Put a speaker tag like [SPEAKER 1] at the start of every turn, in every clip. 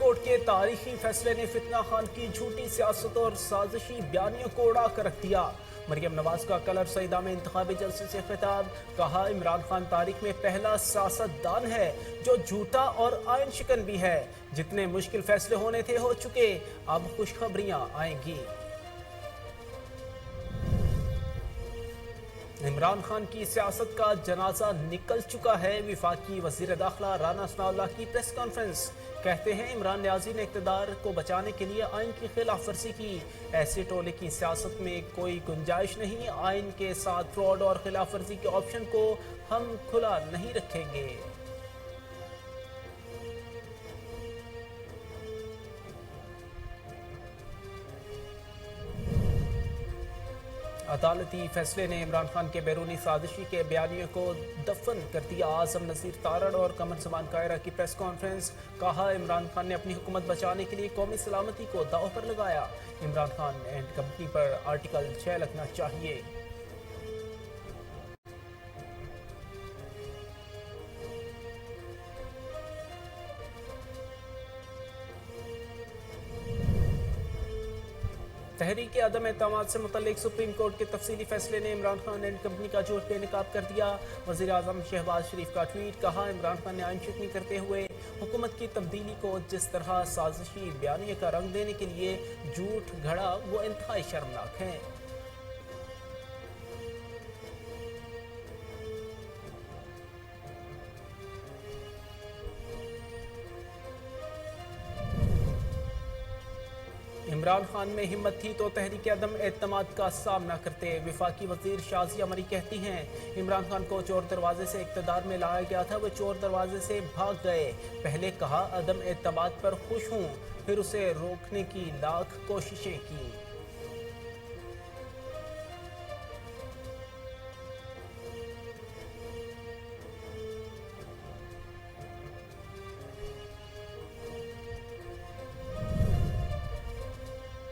[SPEAKER 1] Court کے تاریخی فیصلے نے فتنہ خان کی جھوٹی سیاست اور سازشی بیانیوں کو اڑا کر رکھ دیا۔ مریم نواز کا کلر سیدہ میں انتخابی جلسے سے خطاب، کہا عمران خان تاریخ میں پہلا سیاستدان ہے جو جھوٹا اور آئین شکن بھی ہے۔ جتنے مشکل فیصلے ہونے تھے ہو چکے، اب خوشخبریاں آئیں گی۔ عمران خان کی سیاست کا جنازہ نکل چکا ہے۔ وفاقی وزیر داخلہ رانا ثناء اللہ کی پریس کانفرنس، کہتے ہیں عمران نیازی نے اقتدار کو بچانے کے لیے آئین کی خلاف ورزی کی۔ ایسے ٹولے کی سیاست میں کوئی گنجائش نہیں، آئین کے ساتھ فراڈ اور خلاف ورزی کے آپشن کو ہم کھلا نہیں رکھیں گے۔ عدالتی فیصلے نے عمران خان کے بیرونی سازشی کے بیانیے کو دفن کر دیا۔ اعظم نذیر تارڑ اور قمر زمان قاہرہ کی پریس کانفرنس، کہا عمران خان نے اپنی حکومت بچانے کے لیے قومی سلامتی کو داؤ پر لگایا۔ Imran Khan and company per article 6 لگنا چاہیے۔ تحریک عدم اعتماد سے متعلق سپریم کورٹ کے تفصیلی فیصلے نے عمران خان اینڈ کمپنی کا جھوٹ بے نقاب کر دیا۔ وزیر اعظم شہباز شریف کا ٹویٹ، کہا عمران خان نے آئین شکنی کرتے ہوئے حکومت کی تبدیلی کو جس طرح سازشی بیانیے کا رنگ دینے کے لیے جھوٹ گھڑا وہ انتہائی شرمناک ہے۔ عمران خان میں ہمت تھی تو تحریک عدم اعتماد کا سامنا کرتے۔ وفاقی وزیر شازیہ مری کہتی ہیں عمران خان کو چور دروازے سے اقتدار میں لایا گیا تھا، وہ چور دروازے سے بھاگ گئے۔ پہلے کہا عدم اعتماد پر خوش ہوں، پھر اسے روکنے کی لاکھ کوششیں کی۔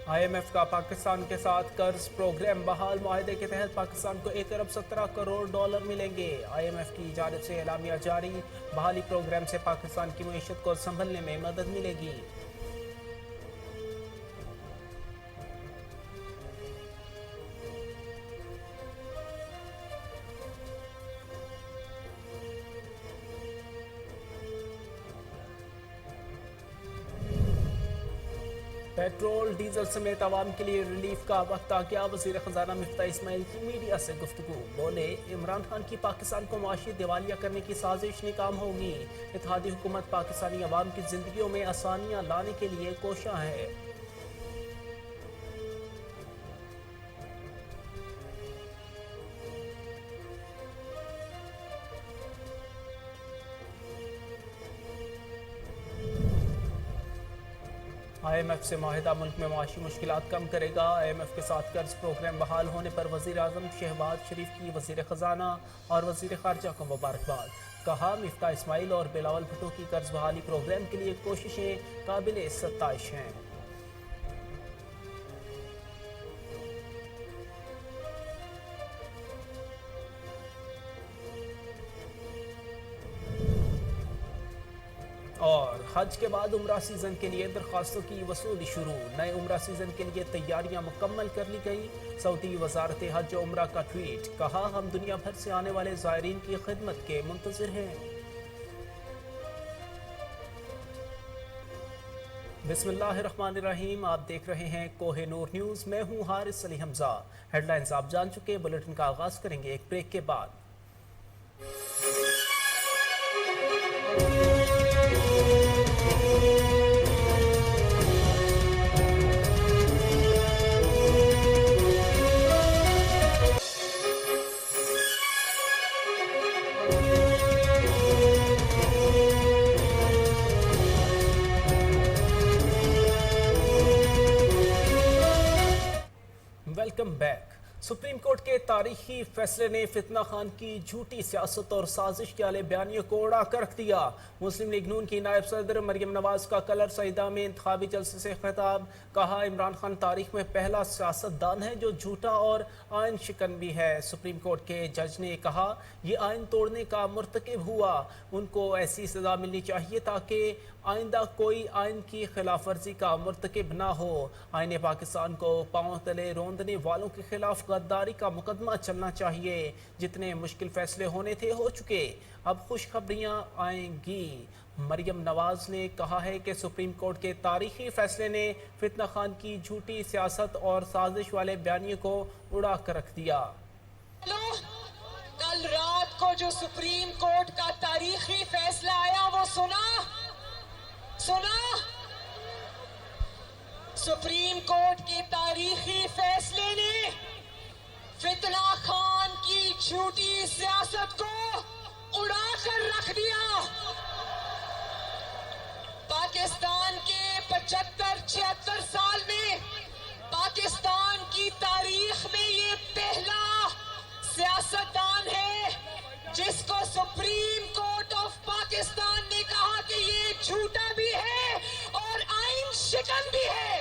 [SPEAKER 1] آئی ایم ایف کا پاکستان کے ساتھ قرض پروگرام بحال، معاہدے کے تحت پاکستان کو 1 ارب 17 کروڑ ڈالر ملیں گے۔ آئی ایم ایف کی جانب سے اعلامیہ جاری، بحالی پروگرام سے پاکستان کی معیشت کو سنبھلنے میں مدد ملے گی۔ پیٹرول ڈیزل سمیت عوام کے لیے ریلیف کا وقت آ گیا۔ وزیر خزانہ مفتاح اسماعیل کی میڈیا سے گفتگو، بولے عمران خان کی پاکستان کو معاشی دیوالیہ کرنے کی سازش ناکام ہوگی۔ اتحادی حکومت پاکستانی عوام کی زندگیوں میں آسانیاں لانے کے لیے کوشاں ہے۔ آئی ایم ایف سے معاہدہ ملک میں معاشی مشکلات کم کرے گا۔ آئی ایم ایف کے ساتھ قرض پروگرام بحال ہونے پر وزیر اعظم شہباز شریف کی وزیر خزانہ اور وزیر خارجہ کو مبارکباد، کہا مفتاح اسماعیل اور بلاول بھٹو کی قرض بحالی پروگرام کے لیے کوششیں قابل ستائش ہیں۔ اور حج کے بعد عمرہ سیزن کے لیے درخواستوں کی وصولی شروع، نئے عمرہ سیزن کے لیے تیاریاں مکمل کر لی گئی۔ سعودی وزارت حج و عمرہ کا ٹویٹ، کہا ہم دنیا بھر سے آنے والے زائرین کی خدمت کے منتظر ہیں۔ بسم اللہ الرحمن الرحیم، آپ دیکھ رہے ہیں کوہ نور نیوز، میں ہوں حارث علی حمزہ۔ ہیڈ لائنز آپ جان چکے، بلیٹن کا آغاز کریں گے ایک بریک کے بعد۔ Welcome back. सुप्रीम कोर्ट के तारीखी फैसले ने फितना खान की झूठी सियासत और साजिश के आले बयानियों को उड़ा कर रख दिया। मुस्लिम लीग नून की नायब सदर मरियम नवाज का कलर सईदा में इंतखाबी जलसे से खिताब, कहा इमरान खान तारीख में पहला सियासतदान है जो झूठा और आइन शिकन भी है। सुप्रीम कोर्ट के जज ने कहा यह आइन तोड़ने का मुर्तकिब हुआ, उनको ऐसी सजा मिलनी चाहिए ताकि आइंदा कोई आइन की खिलाफ वर्जी का मुर्तकिब ना हो। आइन पाकिस्तान को पांव तले रोंदने वालों के खिलाफ गद्दारी का मुकदमा चलना चाहिए। जितने मुश्किल फैसले होने थे हो चुके, अब खुशखबरियां आएंगी। मरियम नवाज ने कहा है कि सुप्रीम कोर्ट के तारीखी फैसले ने फितना खान की झूठी सियासत और साजिश वाले बयानियों को उड़ा कर रख दिया।
[SPEAKER 2] कल रात को जो सुप्रीम कोर्ट का तारीखी फैसला आया वो सुना? सुप्रीम कोर्ट के तारीखी फैसले ने फितना खान की झूठी सियासत को उड़ा कर रख दिया। पाकिस्तान के 75-76 साल में पाकिस्तान की तारीख में ये पहला सियासतदान है जिसको सुप्रीम कोर्ट ऑफ पाकिस्तान ने कहा कि ये झूठा भी है और आइन शिकन भी है।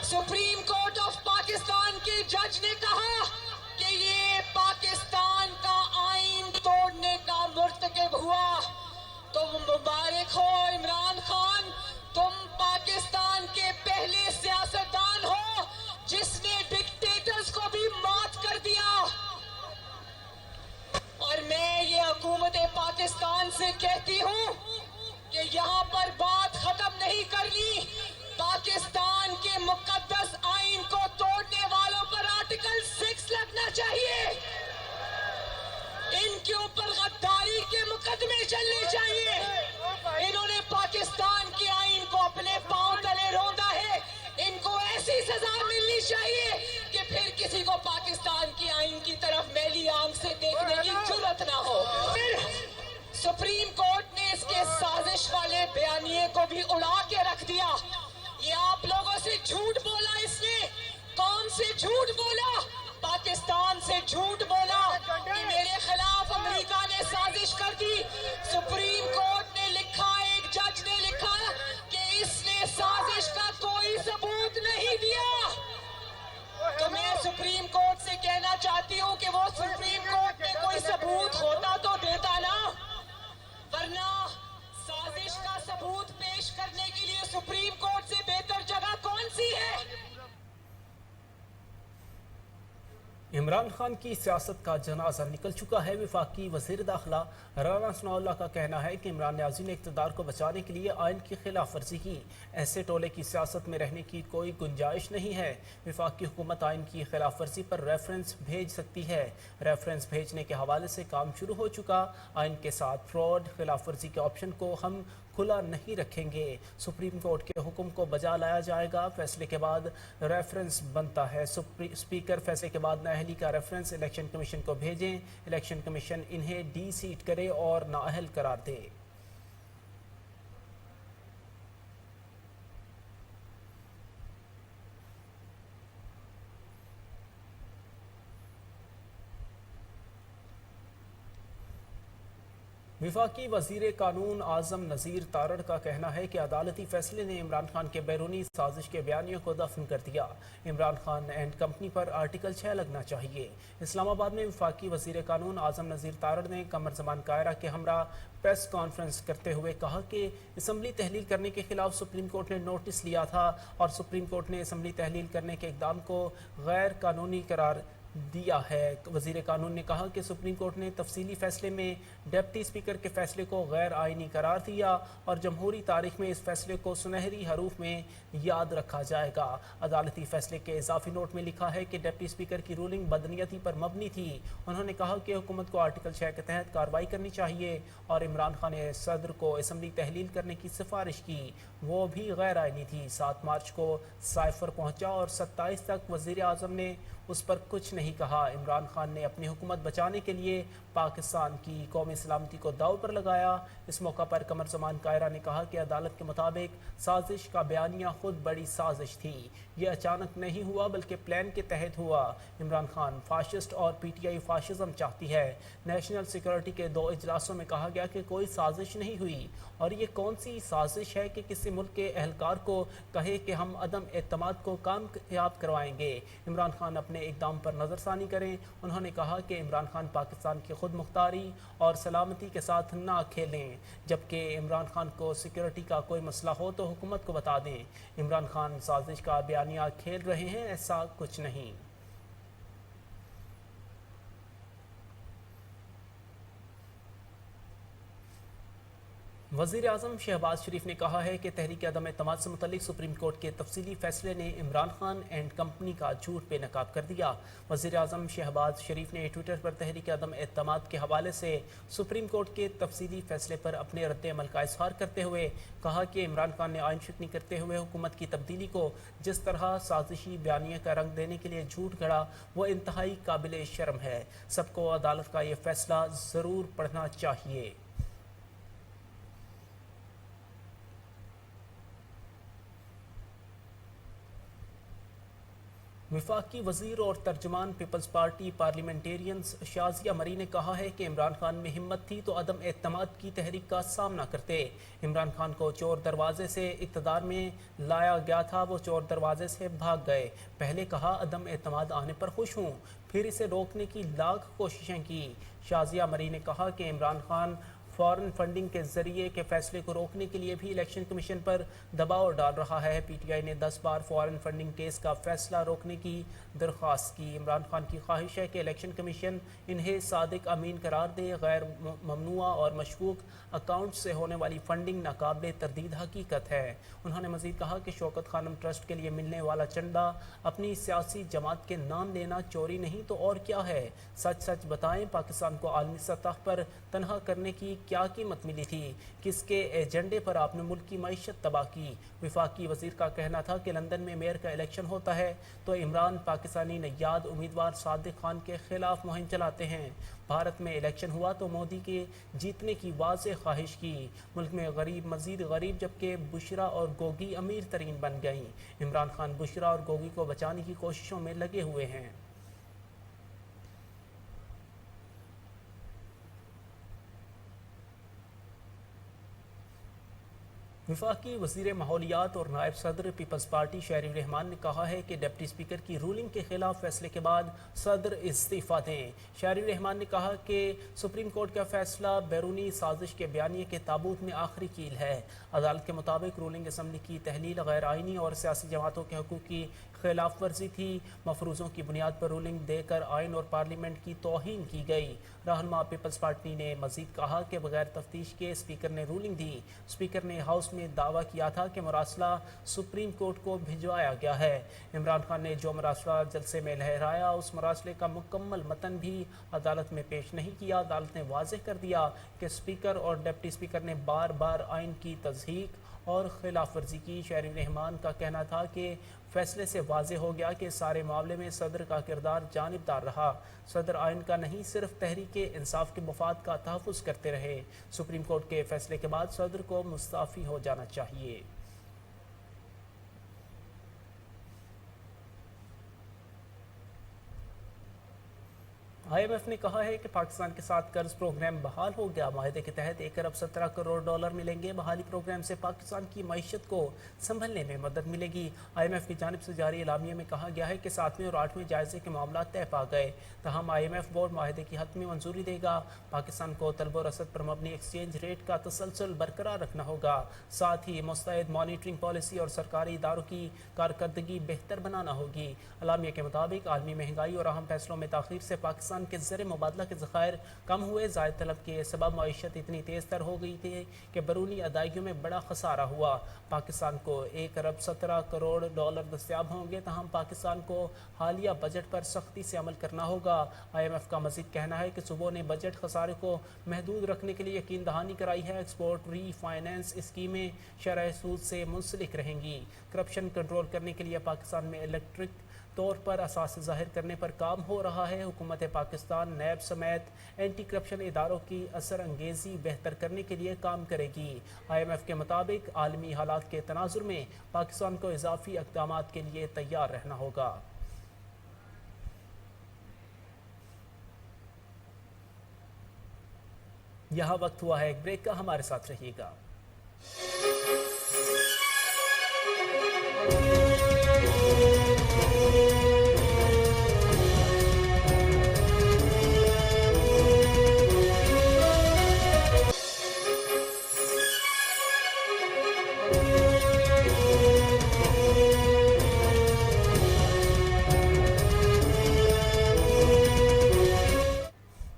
[SPEAKER 2] सुप्रीम कोर्ट ऑफ पाकिस्तान के जज ने कहा कि ये पाकिस्तान का आइन तोड़ने का मुर्तकिब हुआ। तो मुबारक हो इमरान खान, तुम पाकिस्तान के पहले सियासतदान हो जिसने डिक्टेटर्स को भी मात कर दिया। और मैं ये हुकूमत पाकिस्तान से कहती हूँ कि यहाँ पर बात खत्म नहीं करनी। पाकिस्तान के मुकद्दस आइन को तोड़ने वालों पर आर्टिकल 6 लगना चाहिए। इनके ऊपर गद्दारी के मुकदमे चलने चाहिए। इन्होंने पाकिस्तान के आइन को अपने पांव तले रौंदा है, इनको ऐसी सजा मिलनी चाहिए कि फिर किसी को पाकिस्तान की आइन की तरफ मैली आंख से देखने की जुर्रत ना हो। फिर सुप्रीम कोर्ट ने इसके साजिश वाले बयानिए को भी उड़ा के रख दिया। ये आप लोगों से झूठ बोला इसने। कौन से झूठ बोला? पाकिस्तान से झूठ बोला कि मेरे खिलाफ अमेरिका ने साजिश कर दी। सुप्रीम कोर्ट ने लिखा, एक जज ने लिखा कि इसने साजिश का कोई सबूत नहीं दिया। तो मैं सुप्रीम कोर्ट से कहना चाहती हूँ कि वो सुप्रीम कोर्ट में कोई सबूत होता तो देता ना, वरना साजिश का सबूत पेश करने के लिए सुप्रीम कोर्ट से बेहतर जगह कौन सी है?
[SPEAKER 1] इमरान खान की सियासत का जनाजा निकल चुका है। वफाकी वज़ीर दाखिला राना सनाउल्लाह का कहना है कि इमरान न्याजी ने इक़्तिदार को बचाने के लिए आइन की खिलाफ वर्जी की। ऐसे टोले की सियासत में रहने की कोई गुंजाइश नहीं है। वफाकी हुकूमत आइन की खिलाफ वर्जी पर रेफरेंस भेज सकती है। रेफरेंस भेजने के हवाले से काम शुरू हो चुका। आइन के साथ फ्रॉड खिलाफ वर्जी के ऑप्शन को हम खुला नहीं रखेंगे। सुप्रीम कोर्ट के हुक्म को बजा लाया जाएगा। फैसले के बाद रेफरेंस बनता है। स्पीकर फैसले के बाद नाअहली का रेफरेंस इलेक्शन कमीशन को भेजें। इलेक्शन कमीशन इन्हें डी सीट करे और नाअहल करार दे। वफाकी वज़ीर कानून आज़म नज़ीर तारड़ का कहना है कि अदालती फैसले ने इमरान खान के बैरूनी साजिश के बयानियों को दफन कर दिया। इमरान खान एंड कंपनी पर आर्टिकल 6 लगना चाहिए। इस्लामाबाद में वफाकी वज़ीर कानून आज़म नज़ीर तारड़ ने कमर ज़मान कायरा के हमरा प्रेस कॉन्फ्रेंस करते हुए कहा कि असम्बली तहलील करने के खिलाफ सुप्रीम कोर्ट ने नोटिस लिया था और सुप्रीम कोर्ट ने असम्बली तहलील करने के इक़दाम को गैर कानूनी करार दिया है। वज़ीर कानून ने कहा कि सुप्रीम कोर्ट ने तफसीली फैसले में डिप्टी स्पीकर के फैसले को गैर आइनी करार दिया और जमहूरी तारीख में इस फैसले को सुनहरी हरूफ में याद रखा जाएगा। अदालती फैसले के इजाफी नोट में लिखा है कि डिप्टी स्पीकर की रूलिंग बदनीयती पर मबनी थी। उन्होंने कहा कि हुकूमत को आर्टिकल 6 के तहत कार्रवाई करनी चाहिए और इमरान खान ने सदर को असम्बली तहलील करने की सिफारिश की, वो भी गैर आइनी थी। 7 मार्च को साइफर पहुँचा और 27 तक वज़ीर आज़म ने उस पर कुछ नहीं نہیں کہا۔ عمران خان نے اپنی حکومت بچانے کے لیے پاکستان کی قومی سلامتی کو داؤ پر لگایا۔ اس موقع پر قمر زمان کائرہ نے کہا کہ عدالت کے مطابق سازش کا بیانیہ خود بڑی سازش تھی، یہ اچانک نہیں ہوا بلکہ پلان کے تحت ہوا۔ عمران خان فاشسٹ اور پی ٹی آئی فاشزم چاہتی ہے۔ نیشنل سیکورٹی کے 2 اجلاسوں میں کہا گیا کہ کوئی سازش نہیں ہوئی، اور یہ کون سی سازش ہے کہ کسی ملک کے اہلکار کو کہے کہ ہم عدم اعتماد کو کامیاب کروائیں گے۔ عمران خان اپنے اقدام پر نظر ثانی کریں۔ انہوں نے کہا کہ عمران خان پاکستان کی خود مختاری اور سلامتی کے ساتھ نہ کھیلیں، جبکہ عمران خان کو سیکورٹی کا کوئی مسئلہ ہو تو حکومت کو بتا دیں۔ عمران خان سازش کا بیانیہ کھیل رہے ہیں، ایسا کچھ نہیں۔ وزیر اعظم شہباز شریف نے کہا ہے کہ تحریک عدم اعتماد سے متعلق سپریم کورٹ کے تفصیلی فیصلے نے عمران خان اینڈ کمپنی کا جھوٹ بے نقاب کر دیا۔ وزیر اعظم شہباز شریف نے ٹویٹر پر تحریک عدم اعتماد کے حوالے سے سپریم کورٹ کے تفصیلی فیصلے پر اپنے رد عمل کا اظہار کرتے ہوئے کہا کہ عمران خان نے آئین شکنی کرتے ہوئے حکومت کی تبدیلی کو جس طرح سازشی بیانیہ کا رنگ دینے کے لیے جھوٹ گھڑا، وہ انتہائی قابل شرم ہے۔ سب کو عدالت کا یہ فیصلہ ضرور پڑھنا چاہیے۔ وفاقی وزیر اور ترجمان پیپلز پارٹی پارلیمنٹیرینز شازیہ مری نے کہا ہے کہ عمران خان میں ہمت تھی تو عدم اعتماد کی تحریک کا سامنا کرتے۔ عمران خان کو چور دروازے سے اقتدار میں لایا گیا تھا، وہ چور دروازے سے بھاگ گئے۔ پہلے کہا عدم اعتماد آنے پر خوش ہوں، پھر اسے روکنے کی لاکھ کوششیں کی۔ شازیہ مری نے کہا کہ عمران خان فارن فنڈنگ کے ذریعے کے فیصلے کو روکنے کے لیے بھی الیکشن کمیشن پر دباؤ ڈال رہا ہے۔ پی ٹی آئی نے 10 بار فارن فنڈنگ کیس کا فیصلہ روکنے کی درخواست کی۔ عمران خان کی خواہش ہے کہ الیکشن کمیشن انہیں صادق امین قرار دے۔ غیر ممنوعہ اور مشکوک اکاؤنٹ سے ہونے والی فنڈنگ ناقابل تردید حقیقت ہے۔ انہوں نے مزید کہا کہ شوکت خانم ٹرسٹ کے لیے ملنے والا چندہ اپنی سیاسی جماعت کے نام لینا چوری نہیں تو اور کیا ہے؟ سچ سچ بتائیں، پاکستان کو عالمی سطح پر تنہا کرنے کی کیا قیمت ملی تھی؟ کس کے ایجنڈے پر آپ نے ملک کی معیشت تباہ کی؟ وفاقی وزیر کا کہنا تھا کہ لندن میں میئر کا الیکشن ہوتا ہے تو عمران پاکستانی نیاد امیدوار صادق خان کے خلاف مہم چلاتے ہیں۔ بھارت میں الیکشن ہوا تو مودی کے جیتنے کی واضح خواہش کی۔ ملک میں غریب مزید غریب، جبکہ بشرا اور گوگی امیر ترین بن گئیں۔ عمران خان بشرا اور گوگی کو بچانے کی کوششوں میں لگے ہوئے ہیں۔ وفاقی وزیر ماحولیات اور نائب صدر پیپلز پارٹی شہری الرحمان نے کہا ہے کہ ڈپٹی اسپیکر کی رولنگ کے خلاف فیصلے کے بعد صدر استعفیٰ دیں۔ شہری الرحمان نے کہا کہ سپریم کورٹ کا فیصلہ بیرونی سازش کے بیانیے کے تابوت میں آخری کیل ہے۔ عدالت کے مطابق رولنگ اسمبلی کی تحلیل غیر آئینی اور سیاسی جماعتوں کے حقوق کی خلاف ورزی تھی۔ مفروضوں کی بنیاد پر رولنگ دے کر آئین اور پارلیمنٹ کی توہین کی گئی۔ رہنما پیپلز پارٹی نے مزید کہا کہ بغیر تفتیش کے اسپیکر نے رولنگ دی۔ اسپیکر نے ہاؤس میں دعویٰ کیا تھا کہ مراسلہ سپریم کورٹ کو بھجوایا گیا ہے۔ عمران خان نے جو مراسلہ جلسے میں لہرایا، اس مراسلے کا مکمل متن بھی عدالت میں پیش نہیں کیا۔ عدالت نے واضح کر دیا کہ اسپیکر اور ڈپٹی اسپیکر نے بار بار آئین کی تضحیق اور خلاف ورزی کی۔ شہری الرحمان کا کہنا تھا کہ فیصلے سے واضح ہو گیا کہ سارے معاملے میں صدر کا کردار جانبدار رہا۔ صدر آئین کا نہیں، صرف تحریک انصاف کے مفاد کا تحفظ کرتے رہے۔ سپریم کورٹ کے فیصلے کے بعد صدر کو مستعفی ہو جانا چاہیے۔ آئی ایم ایف نے کہا ہے کہ پاکستان کے ساتھ قرض پروگرام بحال ہو گیا۔ معاہدے کے تحت 1 ارب 17 کروڑ ڈالر ملیں گے۔ بحالی پروگرام سے پاکستان کی معیشت کو سنبھلنے میں مدد ملے گی۔ آئی ایم ایف کی جانب سے جاری اعلامیے میں کہا گیا ہے کہ 7ویں اور 8ویں جائزے کے معاملات طے پا گئے، تاہم آئی ایم ایف بورڈ معاہدے کی حتمی منظوری دے گا۔ پاکستان کو طلب و رسد پر مبنی ایکسچینج ریٹ کا تسلسل برقرار رکھنا ہوگا، ساتھ ہی مستعد مانیٹرنگ پالیسی اور سرکاری اداروں کی کارکردگی بہتر بنانا ہوگی۔ اعلامیے کے مطابق عالمی مہنگائی اور اہم فیصلوں میں تاخیر سے پاکستان کے زر مبادلہ کے ذخائر کم ہوئے۔ زائد طلب کے سبب معیشت اتنی تیز تر ہو گئی تھی کہ بیرونی ادائیگیوں میں بڑا خسارہ ہوا۔ پاکستان کو 1 ارب 17 کروڑ ڈالر دستیاب ہوں گے، تاہم پاکستان کو حالیہ بجٹ پر سختی سے عمل کرنا ہوگا۔ آئی ایم ایف کا مزید کہنا ہے کہ صوبوں نے بجٹ خسارے کو محدود رکھنے کے لیے یقین دہانی کرائی ہے۔ ایکسپورٹ ری فائنانس اسکیمیں شرح سود سے منسلک رہیں گی۔ کرپشن کنٹرول کرنے کے لیے پاکستان میں الیکٹرک तौर पर असास ज़ाहिर करने पर काम हो रहा है। हुकूमत पाकिस्तान नैब समेत एंटी करप्शन इदारों की असर अंगेज़ी बेहतर करने के लिए काम करेगी। IMF के मुताबिक आलमी हालात के तनाजुर में पाकिस्तान को इजाफी इक़दामात के लिए तैयार रहना होगा। यहाँ वक्त हुआ है एक ब्रेक का, हमारे साथ रहिएगा।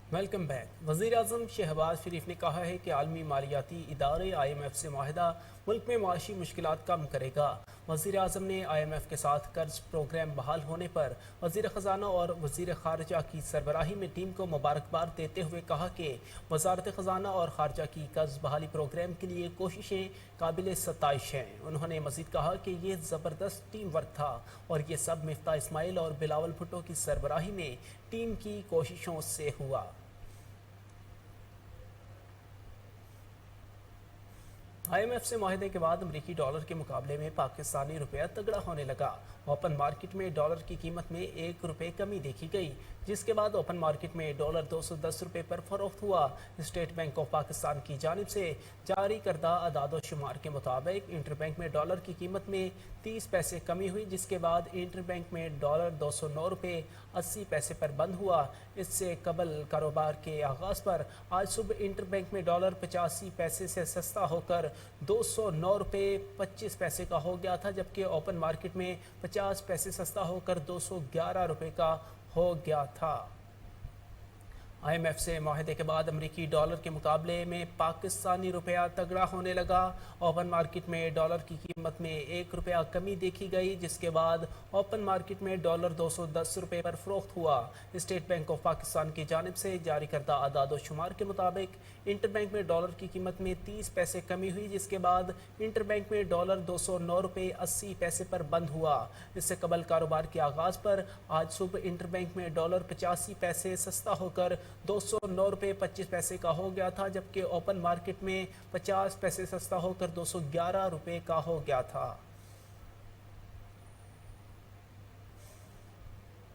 [SPEAKER 1] Welcome back. वज़ीर-ए-आज़म शहबाज शरीफ ने कहा है कि आलमी मालियाती इदारे IMF से मुआहिदा मुल्क में माशी मुश्किलात कम करेगा। वज़ीर-ए-आज़म ने IMF के साथ कर्ज प्रोग्राम बहाल होने पर वज़ीर ख़जाना और वज़ीर ख़ारजा की सरबराही में टीम को मुबारकबाद देते हुए कहा कि वज़ारत ख़जाना और ख़ारजा की कर्ज बहाली प्रोग्राम के लिए कोशिशें काबिल सताइश हैं। उन्होंने मज़ीद कहा कि ये ज़बरदस्त टीम वर्क था और ये सब मिफ्ता इस्माइल और बिलावल भुट्टो की सरबराही में टीम की कोशिशों से हुआ। IMF से मुआहदे के बाद अमरीकी डॉलर के मुकाबले में पाकिस्तानी रुपया तगड़ा होने लगा। ओपन मार्केट में डॉलर की कीमत में 1 रुपये कमी देखी गई, जिसके बाद ओपन मार्केट में डॉलर 210 रुपये पर फरोख्त हुआ। स्टेट बैंक ऑफ पाकिस्तान की जानिब से जारी करदा अदाद शुमार के मुताबिक इंटरबैंक में डॉलर की कीमत में 30 पैसे कमी हुई, जिसके बाद इंटरबैंक में डॉलर 209 रुपये 80 पैसे पर बंद हुआ। इससे कबल कारोबार के आगाज़ पर आज सुबह इंटरबैंक में डॉलर 85 पैसे से सस्ता होकर 209 रुपये 25 पैसे का हो गया था, जबकि ओपन मार्केट में 50 पैसे सस्ता होकर 211 रुपये का हो गया था। IMF से मुआहदे के बाद अमरीकी डॉलर के मुकाबले में पाकिस्तानी रुपया तगड़ा होने लगा। ओपन मार्केट में डॉलर की कीमत में 1 रुपया कमी देखी गई, जिसके बाद ओपन मार्केट में डॉलर 210 रुपये पर फरोख्त हुआ। स्टेट बैंक ऑफ पाकिस्तान की जानिब से जारी करदा अदाद शुमार के मुताबिक इंटरबैंक में डॉलर की कीमत में 30 पैसे कमी हुई, जिसके बाद इंटरबैंक में डॉलर 209 रुपये 80 पैसे पर बंद हुआ। इससे कबल कारोबार के आगाज़ पर आज सुबह इंटरबैंक में डॉलर 85 पैसे सस्ता होकर 209 रुपये 25 पैसे का हो गया था, जबकि ओपन मार्केट में 50 पैसे सस्ता होकर 211 रुपये का हो गया था।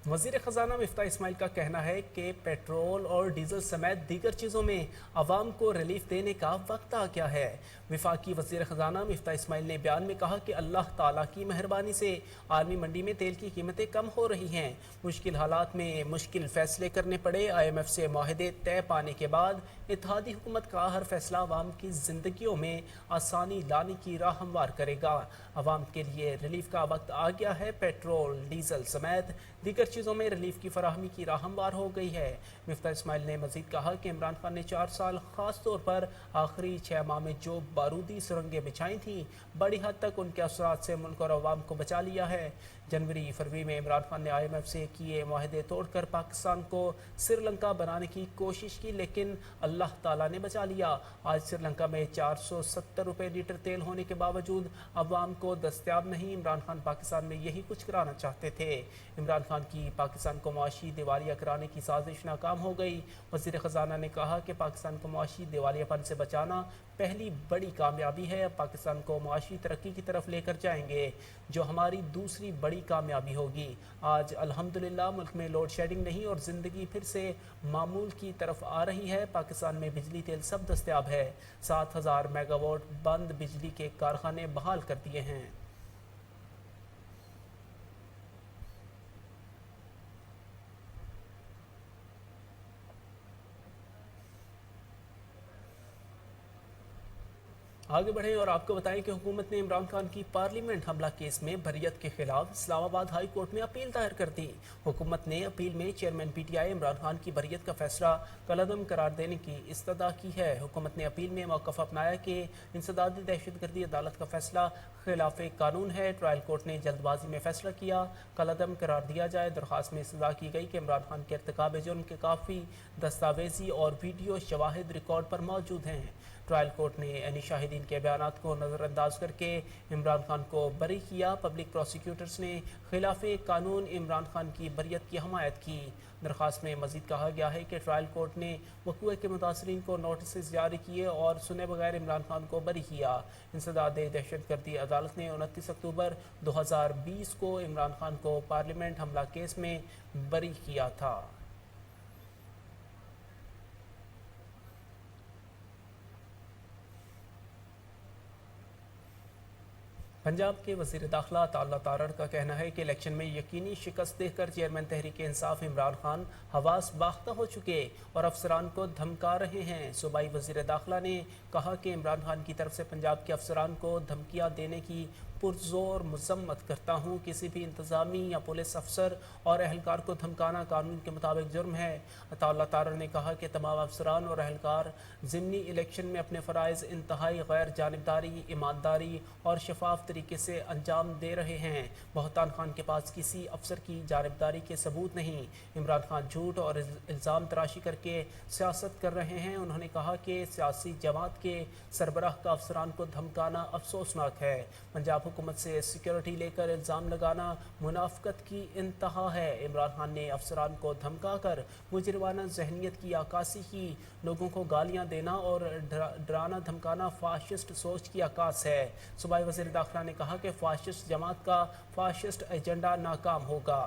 [SPEAKER 1] वज़ीर ख़जाना मिफ्ता इस्माइल का कहना है कि पेट्रोल और डीज़ल समेत दीगर चीज़ों में आवाम को रिलीफ देने का वक्त आ गया है। वफाकी वज़ीर ख़जाना मिफ्ता इस्माइल ने बयान में कहा कि अल्लाह ताला की मेहरबानी से आलमी मंडी में तेल की कीमतें कम हो रही हैं। मुश्किल हालात में मुश्किल फ़ैसले करने पड़े। IMF से मुआहदे तय पाने के बाद इत्तेहादी हुकूमत का हर फैसला आवाम की ज़िंदगियों में आसानी लाने की राह हमवार करेगा। आवाम के लिए रिलीफ का वक्त आ गया है। पेट्रोल, डीज़ल समेत दीगर चीज़ों में रिलीफ की फराहमी की राह हमवार हो गई है। मिफ्ता इस्माइल ने मजीद कहा कि इमरान खान ने 4 साल ख़ास तौर पर आखिरी 6 माह में जो बारूदी सुरंगें बिछाई थी, बड़ी हद तक उनके असरात से मुल्क और अवाम को बचा लिया है। जनवरी फरवरी में इमरान खान ने IMF से किए मुआहदे तोड़कर पाकिस्तान को श्रीलंका बनाने की कोशिश की, लेकिन अल्लाह ताला ने बचा लिया। आज श्रीलंका में 470 रुपये लीटर तेल होने के बावजूद अवाम को दस्तयाब नहीं। इमरान खान पाकिस्तान में यही कुछ कराना चाहते थे। इमरान खान की पाकिस्तान को मुआशी दिवालिया कराने की साजिश नाकाम हो गई। वज़ीर ख़जाना ने कहा कि पाकिस्तान को मुआशी दिवालियापन से बचाना पहली बड़ी कामयाबी है। अब पाकिस्तान को मुआशी तरक्की की तरफ लेकर जाएंगे, जो हमारी दूसरी बड़ी कामयाबी होगी। आज अल्हम्दुलिल्लाह मुल्क में लोड शेडिंग नहीं और ज़िंदगी फिर से मामूल की तरफ आ रही है। पाकिस्तान में बिजली तेल सब दस्तयाब है। 7000 मेगावाट बंद बिजली के कारखाने बहाल कर दिए हैं। आगे बढ़ें और आपको बताएं कि हुकूमत ने इमरान खान की पार्लियामेंट हमला केस में बरियत के खिलाफ इस्लामाबाद हाई कोर्ट में अपील दायर कर दी। हुकूमत ने अपील में चेयरमैन PTI इमरान खान की बरियत का फैसला कलअदम करार देने की इस्तदा की है। हुकूमत ने अपील में मौक़िफ़ अपनाया कि इंसदादी दहशतगर्दी अदालत का फैसला खिलाफ कानून है। ट्रायल कोर्ट ने जल्दबाजी में फैसला किया, कलअदम करार दिया जाए। दरख्वास्त में इस्तदा की गई कि इमरान खान के इर्तिकाब जुर्म के काफ़ी दस्तावेजी और वीडियो शवाहिद रिकॉर्ड पर मौजूद हैं। ट्रायल कोर्ट ने एनी शाहिदीन के बयानात को नज़रअंदाज करके इमरान खान को बरी किया। पब्लिक प्रोसिक्यूटर्स ने खिलाफ कानून इमरान खान की बरियत की हमायत की। दरख्वास्त में मजीद कहा गया है कि ट्रायल कोर्ट ने वक़ूए के मुतासरीन को नोटिस जारी किए और सुने बगैर इमरान खान को बरी किया। इंसदाद दहशतगर्दी अदालत ने 29 अक्टूबर 2020 को इमरान खान को पार्लियामेंट हमला केस में बरी किया था। पंजाब के वज़ीर दाखिला ताला तारड़ का कहना है कि इलेक्शन में यकीनी शिकस्त देकर चेयरमैन तहरीक इंसाफ इमरान खान हवास बाख्ता हो चुके और अफसरान को धमका रहे हैं। सूबाई वज़ीर दाखिला ने कहा कि इमरान खान की तरफ से पंजाब के अफसरान को धमकियां देने की पुरजोर मजम्मत करता हूँ। किसी भी इंतजामी या पुलिस अफसर और अहलकार को धमकाना कानून के मुताबिक जुर्म है। ताला तारड़ ने कहा कि तमाम अफसरान और अहलकार ज़िमनी इलेक्शन में अपने फ़राइज़ इंतहाई गैर जानिबदारी, ईमानदारी और शफाफ तरीके से अंजाम दे रहे हैं। बहतान खान के पास किसी अफसर की जानिबदारी के सबूत नहीं। इमरान खान झूठ और इल्ज़ाम तराशी करके सियासत कर रहे हैं। उन्होंने कहा कि सियासी जमात के सरबराह का अफसरान को धमकाना अफसोसनाक है। पंजाब हुकूमत से सिक्योरिटी लेकर इल्ज़ाम लगाना मुनाफकत की इंतहा है। इमरान खान ने अफसरान को धमका कर मुजरिमाना जहनीत की आकासी की। लोगों को गालियाँ देना और डराना धमकाना फाशिस्ट सोच की आकाश है। सूबाई वज़ीर दाखिला ने कहा कि फाशिस्ट जमात का फाशिस्ट एजेंडा नाकाम होगा।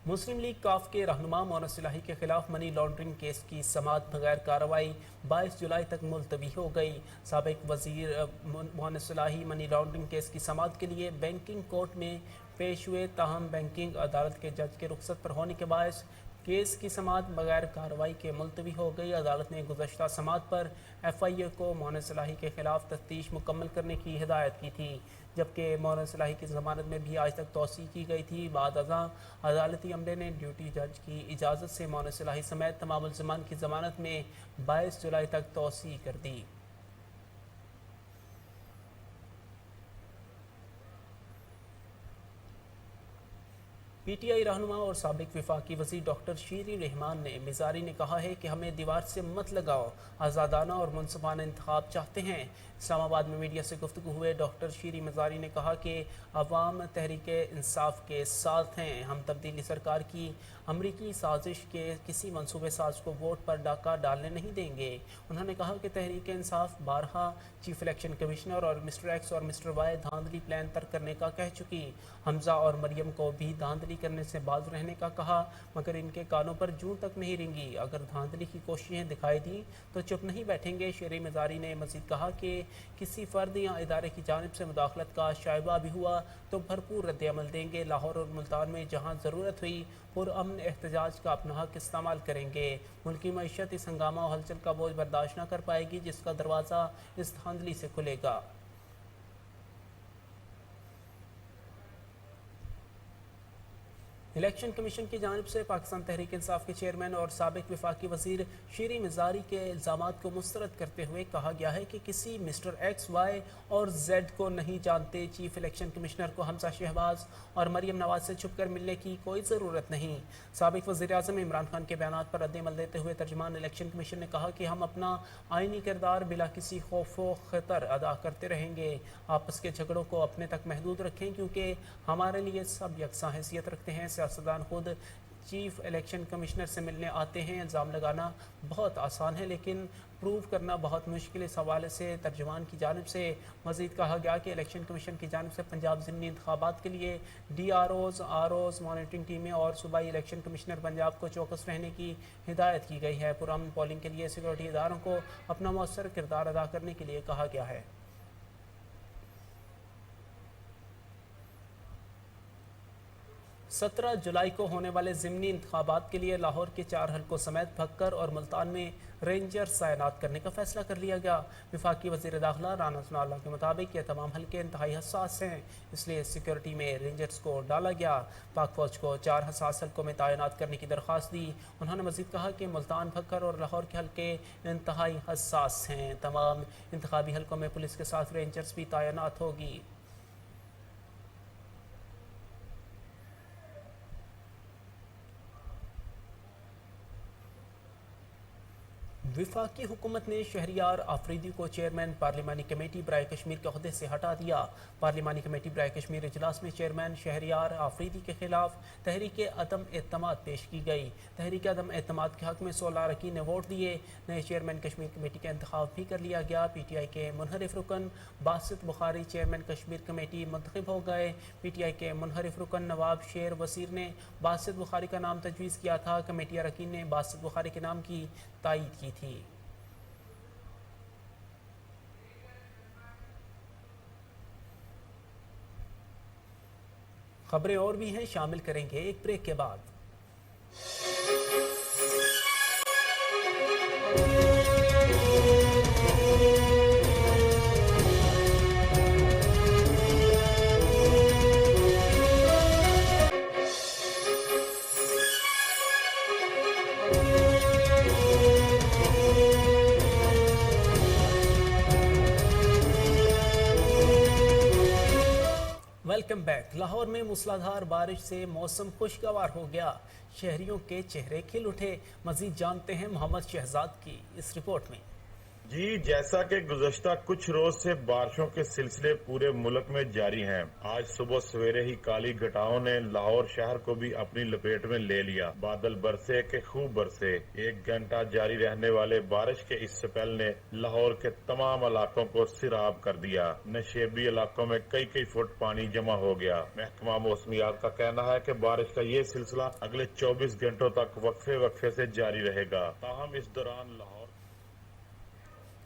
[SPEAKER 1] मुस्लिम लीग काफ के रहनुमा मोनस इलाही के खिलाफ मनी लॉन्ड्रिंग केस की समाअत बगैर कार्रवाई 22 जुलाई तक मुलतवी हो गई। साबिक वजीर मोनस इलाही मनी लॉन्ड्रिंग केस की समाअत के लिए बैंकिंग कोर्ट में पेश हुए, ताहम बैंकिंग अदालत के जज के रुखसत पर होने के बायस केस की समाअत बगैर कार्रवाई के मुलतवी हो गई। अदालत ने गुज़श्ता समाअत पर FIA को मोनस इलाही के खिलाफ तफ्तीश मुकम्मल करने की हिदायत की थी, जबकि मोनस इलाही की ज़मानत में भी आज तक तोसी की गई थी। बाद अज़ां अदालती अमले ने ड्यूटी जज की इजाज़त से मोनस इलाही समेत तमाम मुल्ज़िमान की ज़मानत में 22 जुलाई तक तोसी कर दी। PTI रहनुमा और साबिक वफाकी वज़ीर डॉक्टर शीरी रहमान ने मिज़ारी ने कहा है कि हमें दीवार से मत लगाओ, आज़ादाना और मुनसिफाना इंतखाब चाहते हैं। इस्लामाबाद में मीडिया से गुफ्तगू हुए डॉक्टर शीरी मिज़ारी ने कहा कि अवाम तहरीक इंसाफ के साथ हैं। हम तब्दीली सरकार की अमरीकी साजिश के किसी मनसूबे साज को वोट पर डाका डालने नहीं देंगे। उन्होंने कहा कि तहरीक इंसाफ बारहा चीफ इलेक्शन कमिश्नर और मिस्टर एक्स और मिस्टर वाई धांधली प्लान तर्क करने का कह चुकी। हमजा और मरियम को भी धांधली करने से बाज रहने का कहा, मगर इनके कानों पर जूं तक नहीं रिंगी। अगर धांधली की कोशिशें दिखाई दी तो चुप नहीं बैठेंगे। शेरी मिज़ारी ने मज़ीद कहा कि किसी फ़र्द या इदारे की जानिब से मुदाखलत का शायबा भी हुआ तो भरपूर रद्द-ए-अमल देंगे। लाहौर और मुल्तान में जहाँ ज़रूरत हुई पुरअमन एहतजाज का अपना हक इस्तेमाल करेंगे। मुल्की मईशत इस हंगामा और हलचल का बोझ बर्दाश्त न कर पाएगी, जिसका दरवाज़ा इस धांधली से खुलेगा। इलेक्शन कमीशन की जानिब से पाकिस्तान तहरीक इंसाफ के चेयरमैन और साबिक वफाकी वज़ीर शीरी मिज़ारी के इल्ज़ामात को मुस्तरद करते हुए कहा गया है कि किसी मिस्टर एक्स, वाई और जेड को नहीं जानते। चीफ इलेक्शन कमिश्नर को हमजा शहबाज और मरियम नवाज से छुप कर मिलने की कोई ज़रूरत नहीं। साबिक वज़ीर आज़म इमरान खान के बयानात पर रद्द-ए-अमल देते हुए तर्जुमान इलेक्शन कमीशन ने कहा कि हम अपना आइनी किरदार बिला किसी खौफ व खतर अदा करते रहेंगे। आपस के झगड़ों को अपने तक महदूद रखें, क्योंकि हमारे लिए सब यकसा हैसियत रखते हैं। सियासतदान खुद चीफ इलेक्शन कमिश्नर से मिलने आते हैं। इल्ज़ाम लगाना बहुत आसान है, लेकिन प्रूव करना बहुत मुश्किल। इस हवाले से तर्जुमान की जानिब से मज़ीद कहा गया कि इलेक्शन कमीशन की जानिब से पंजाब ज़िमनी इंतखाबात के लिए DROs, ROs, मॉनिटरिंग टीमें और सूबाई इलेक्शन कमिश्नर पंजाब को चौकस रहने की हिदायत की गई है। पुरअमन पोलिंग के लिए सिक्योरिटी इदारों को अपना मौसर किरदार अदा करने के लिए कहा गया है। 17 जुलाई को होने वाले ज़िमनी इंतखाबात के लिए लाहौर के 4 हलकों समेत भक्कर और मुल्तान में रेंजर्स तैनात करने का फैसला कर लिया गया। वफाकी वज़ीर दाखिला राना सनाउल्लाह के मुताबिक ये तमाम हलके इंतहाई हसास हैं, इसलिए सिक्योरिटी में रेंजर्स को डाला गया। पाक फौज को 4 हसास हलकों में तैनात करने की दरख्वास्त दी। उन्होंने मज़ीद कहा कि मुल्तान, भक्कर और लाहौर के हलके इंतहाई हसास हैं। तमाम इंतखाबी हलकों में पुलिस के साथ रेंजर्स भी तैनात होगी। वफाकी हुकूमत ने शहरियार आफरीदी को चेयरमैन पार्लिमानी कमेटी बराए कश्मीर के अहदे से हटा दिया। पार्लिमानी कमेटी बराए कश्मीर इजलास में चेयरमैन शहरियार आफरीदी के खिलाफ तहरीक अदम एतमाद पेश की गई। तहरीक अदम एतमाद के हक में 16 अरकान ने वोट दिए। नए चेयरमैन कश्मीर कमेटी का इंतखाब भी कर लिया गया। PTI के मुनहरिफ रुकन बासित बुखारी चेयरमैन कश्मीर कमेटी मुंतखब हो गए। PTI के मुनहरिफ रुकन नवाब शेर वसीर ने बासित बुखारी का नाम तजवीज़ किया था। कमेटी अरकान ने बासित बुखारी के नाम की तायीद की थी। खबरें और भी हैं, शामिल करेंगे एक ब्रेक के बाद। Welcome back. लाहौर में मूसलाधार बारिश से मौसम खुशगवार हो गया। शहरियों के चेहरे खिल उठे। मजीद जानते हैं मोहम्मद शहजाद की इस रिपोर्ट में।
[SPEAKER 3] जी, जैसा कि गुज़श्ता कुछ रोज से बारिशों के सिलसिले पूरे मुल्क में जारी हैं। आज सुबह सवेरे ही काली घटाओं ने लाहौर शहर को भी अपनी लपेट में ले लिया। बादल बरसे के खूब बरसे। 1 घंटा जारी रहने वाले बारिश के इस स्पेल ने लाहौर के तमाम इलाकों को सिराब कर दिया। नशेबी इलाकों में कई फुट पानी जमा हो गया। महकमा मौसमियात का कहना है कि बारिश का ये सिलसिला अगले 24 घंटों तक वक्फे से जारी रहेगा। ताहम इस दौरान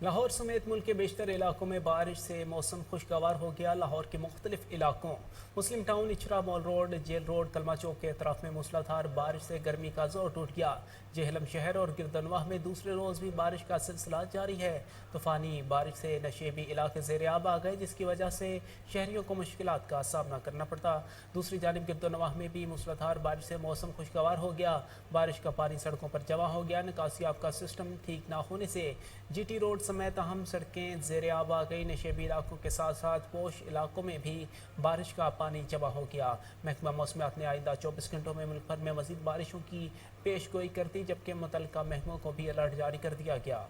[SPEAKER 1] लाहौर समेत मुल्क के बेशतर इलाकों में बारिश से मौसम खुशगवार हो गया। लाहौर के मुख्तलिफ इलाकों Muslim Town, Ichhra Mall Road, Jail Road, Kalma Chowk के अतराफ में मूसलाधार बारिश से गर्मी का जोर टूट गया। जेहलम शहर और गिरदनवाह में दूसरे रोज भी बारिश का सिलसिला जारी है। तूफानी बारिश से नशेबी इलाके ज़ेर-ए-आब आ गए, जिसकी वजह से शहरियों को मुश्किलात का सामना करना पड़ता। दूसरी जानिब गिरदनवाह में भी मूसलाधार बारिश से मौसम खुशगवार हो गया। बारिश का पानी सड़कों पर जमा हो गया। निकासियाब का सिस्टम ठीक न होने से GT रोड समेत अहम सड़कें ज़ेर-ए-आब आ गई। नशेबी इलाकों के साथ साथ पोश इलाकों में भी बारिश का पानी जमा हो गया। महकमा मौसमियात ने आइंदा 24 घंटों में मुल्क भर में मज़ीद बारिशों की पेश गोई कर दी, जबकि मुतल्लिका महकमों को भी अलर्ट जारी कर दिया गया।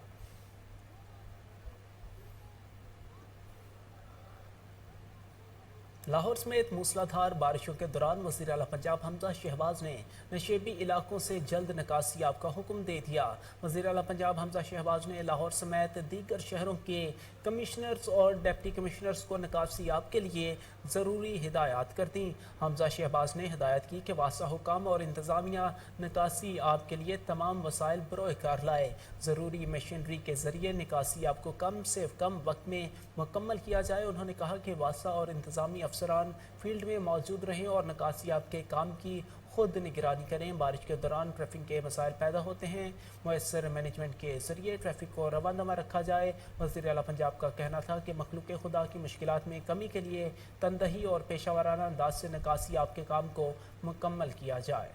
[SPEAKER 1] लाहौर समेत मूसलाधार बारिशों के दौरान वज़ीर आला पंजाब हमजा शहबाज ने नशेबी इलाकों से जल्द निकासियाब का हुक्म दे दिया। वज़ीर आला पंजाब हमजा शहबाज ने लाहौर समेत दीगर शहरों के कमिश्नर्स और डिप्टी कमिश्नर्स को निकासियाब के लिए ज़रूरी हिदायत कर दी। हमजा शहबाज ने हिदायत की कि वासा हुकाम और इंतज़ामिया निकासियाब के लिए तमाम वसाइल बरोए कार लाए। ज़रूरी मशीनरी के ज़रिए निकासियाब को कम से कम वक्त में मुकम्मल किया जाए। उन्होंने कहा कि वासा और इंतज़ामी अफसरान फील्ड में मौजूद रहें और निकासियाब के काम की खुद निगरानी करें। बारिश के दौरान ट्रैफिक के मसाइल पैदा होते हैं। मुयस्सर मैनेजमेंट के जरिए ट्रैफिक को रवानदमा रखा जाए। वज़ीर आला पंजाब का कहना था कि मखलूक खुदा की मुश्किलात में कमी के लिए तनदही और पेशावराना अंदाज से निकासियाब के काम को मुकम्मल किया जाए।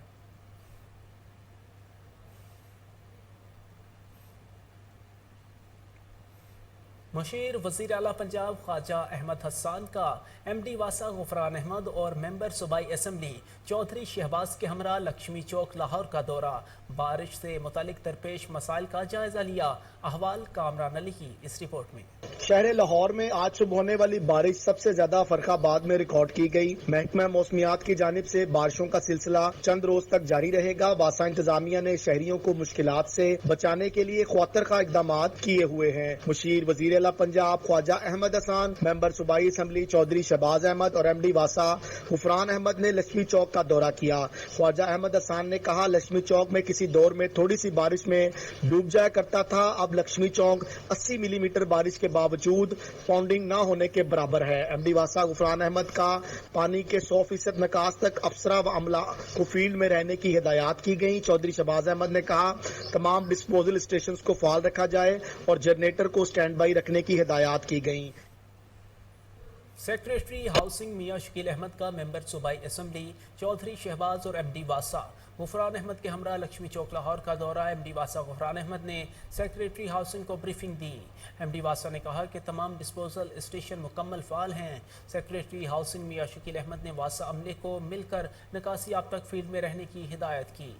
[SPEAKER 1] मुशीर वज़ीर आला पंजाब ख्वाजा अहमद हसन का MD वासा गुफरान अहमद और मेंबर सूबाई असम्बली चौधरी शहबाज के हमरा लक्ष्मी चौक लाहौर का दौरा। बारिश से मुतालिक दरपेश मसाइल का जायजा लिया। अहवाल कामरान अली की इस रिपोर्ट में।
[SPEAKER 4] शहर लाहौर में आज सुबह होने वाली बारिश सबसे ज्यादा फरखाबाद में रिकॉर्ड की गई। महकमा मौसमियात की जानिब से बारिशों का सिलसिला चंद रोज तक जारी रहेगा। वासा इंतजामिया ने शहरियों को मुश्किलात से बचाने के लिए ख्वातर का इकदाम किए हुए हैं। मुशीर वजीर आला पंजाब ख्वाजा अहमद हसन, मेंबर सूबाई असम्बली चौधरी शहबाज अहमद और MD वासा गुफरान अहमद ने लक्ष्मी चौक का दौरा किया। ख्वाजा अहमद हसन ने कहा, लक्ष्मी चौक में किसी दौर में थोड़ी सी बारिश में डूब जाया करता था, अब लक्ष्मी चौक 80 मिलीमीटर बारिश के बावजूद पाउंडिंग न होने के बराबर है। MD वासा गुफरान अहमद का पानी के 100% निकास तक अफसरा व अमला को फील्ड में रहने की हिदायत की गई। चौधरी शहबाज अहमद ने कहा, तमाम डिस्पोजल स्टेशन को फाल रखा जाए और जनरेटर को स्टैंड बाई रखने की हिदायत की गई।
[SPEAKER 1] सेक्रेटरी हाउसिंग मियां शकील अहमद का मेंबर सूबाई असम्बली चौधरी शहबाज और MD वासा गुफरान अहमद के हमरा लक्ष्मी चौक लाहौर का दौरा। MD वासा गुफरान अहमद ने सेक्रेटरी हाउसिंग को ब्रीफिंग दी। MD वासा ने कहा कि तमाम डिस्पोजल स्टेशन मुकम्मल फाल हैं। सेक्रेटरी हाउसिंग मियां शकील अहमद ने वासा अमले को मिलकर निकासी आप तक फील्ड में रहने की हिदायत की।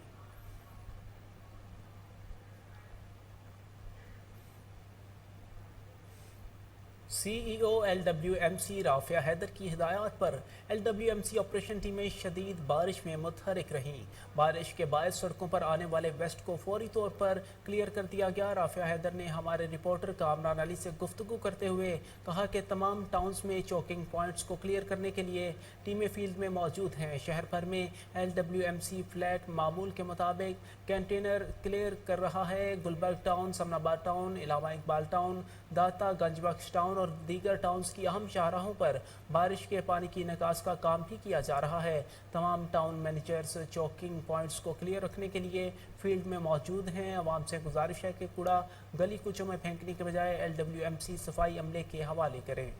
[SPEAKER 1] CEO LWMC رافعہ حیدر کی ہدایات پر LWMC آپریشن ٹیمیں شدید بارش میں متحرک رہیں۔ بارش کے باعث سڑکوں پر آنے والے ویسٹ کو فوری طور پر کلیئر کر دیا گیا۔ رافعہ حیدر نے ہمارے رپورٹر کامران علی سے گفتگو کرتے ہوئے کہا کہ تمام ٹاؤنز میں چوکنگ پوائنٹس کو کلیئر کرنے کے لیے ٹیمیں فیلڈ میں موجود ہیں۔ شہر بھر میں LWMC فلیٹ معمول کے مطابق کنٹینر کلیئر کر رہا ہے۔ گلبرگ ٹاؤن، سمن آباد ٹاؤن، علامہ اقبال ٹاؤن، داتا گنج بخش ٹاؤن اور دیگر ٹاؤنز کی اہم شاہراہوں پر بارش کے پانی کی نکاس کا کام بھی کیا جا رہا ہے۔ تمام ٹاؤن مینیجرز چوکنگ پوائنٹس کو کلیئر رکھنے کے لیے فیلڈ میں موجود ہیں۔ عوام سے گزارش ہے کہ کوڑا گلی کوچوں میں پھینکنے کے بجائے LWMC صفائی عملے کے حوالے کریں۔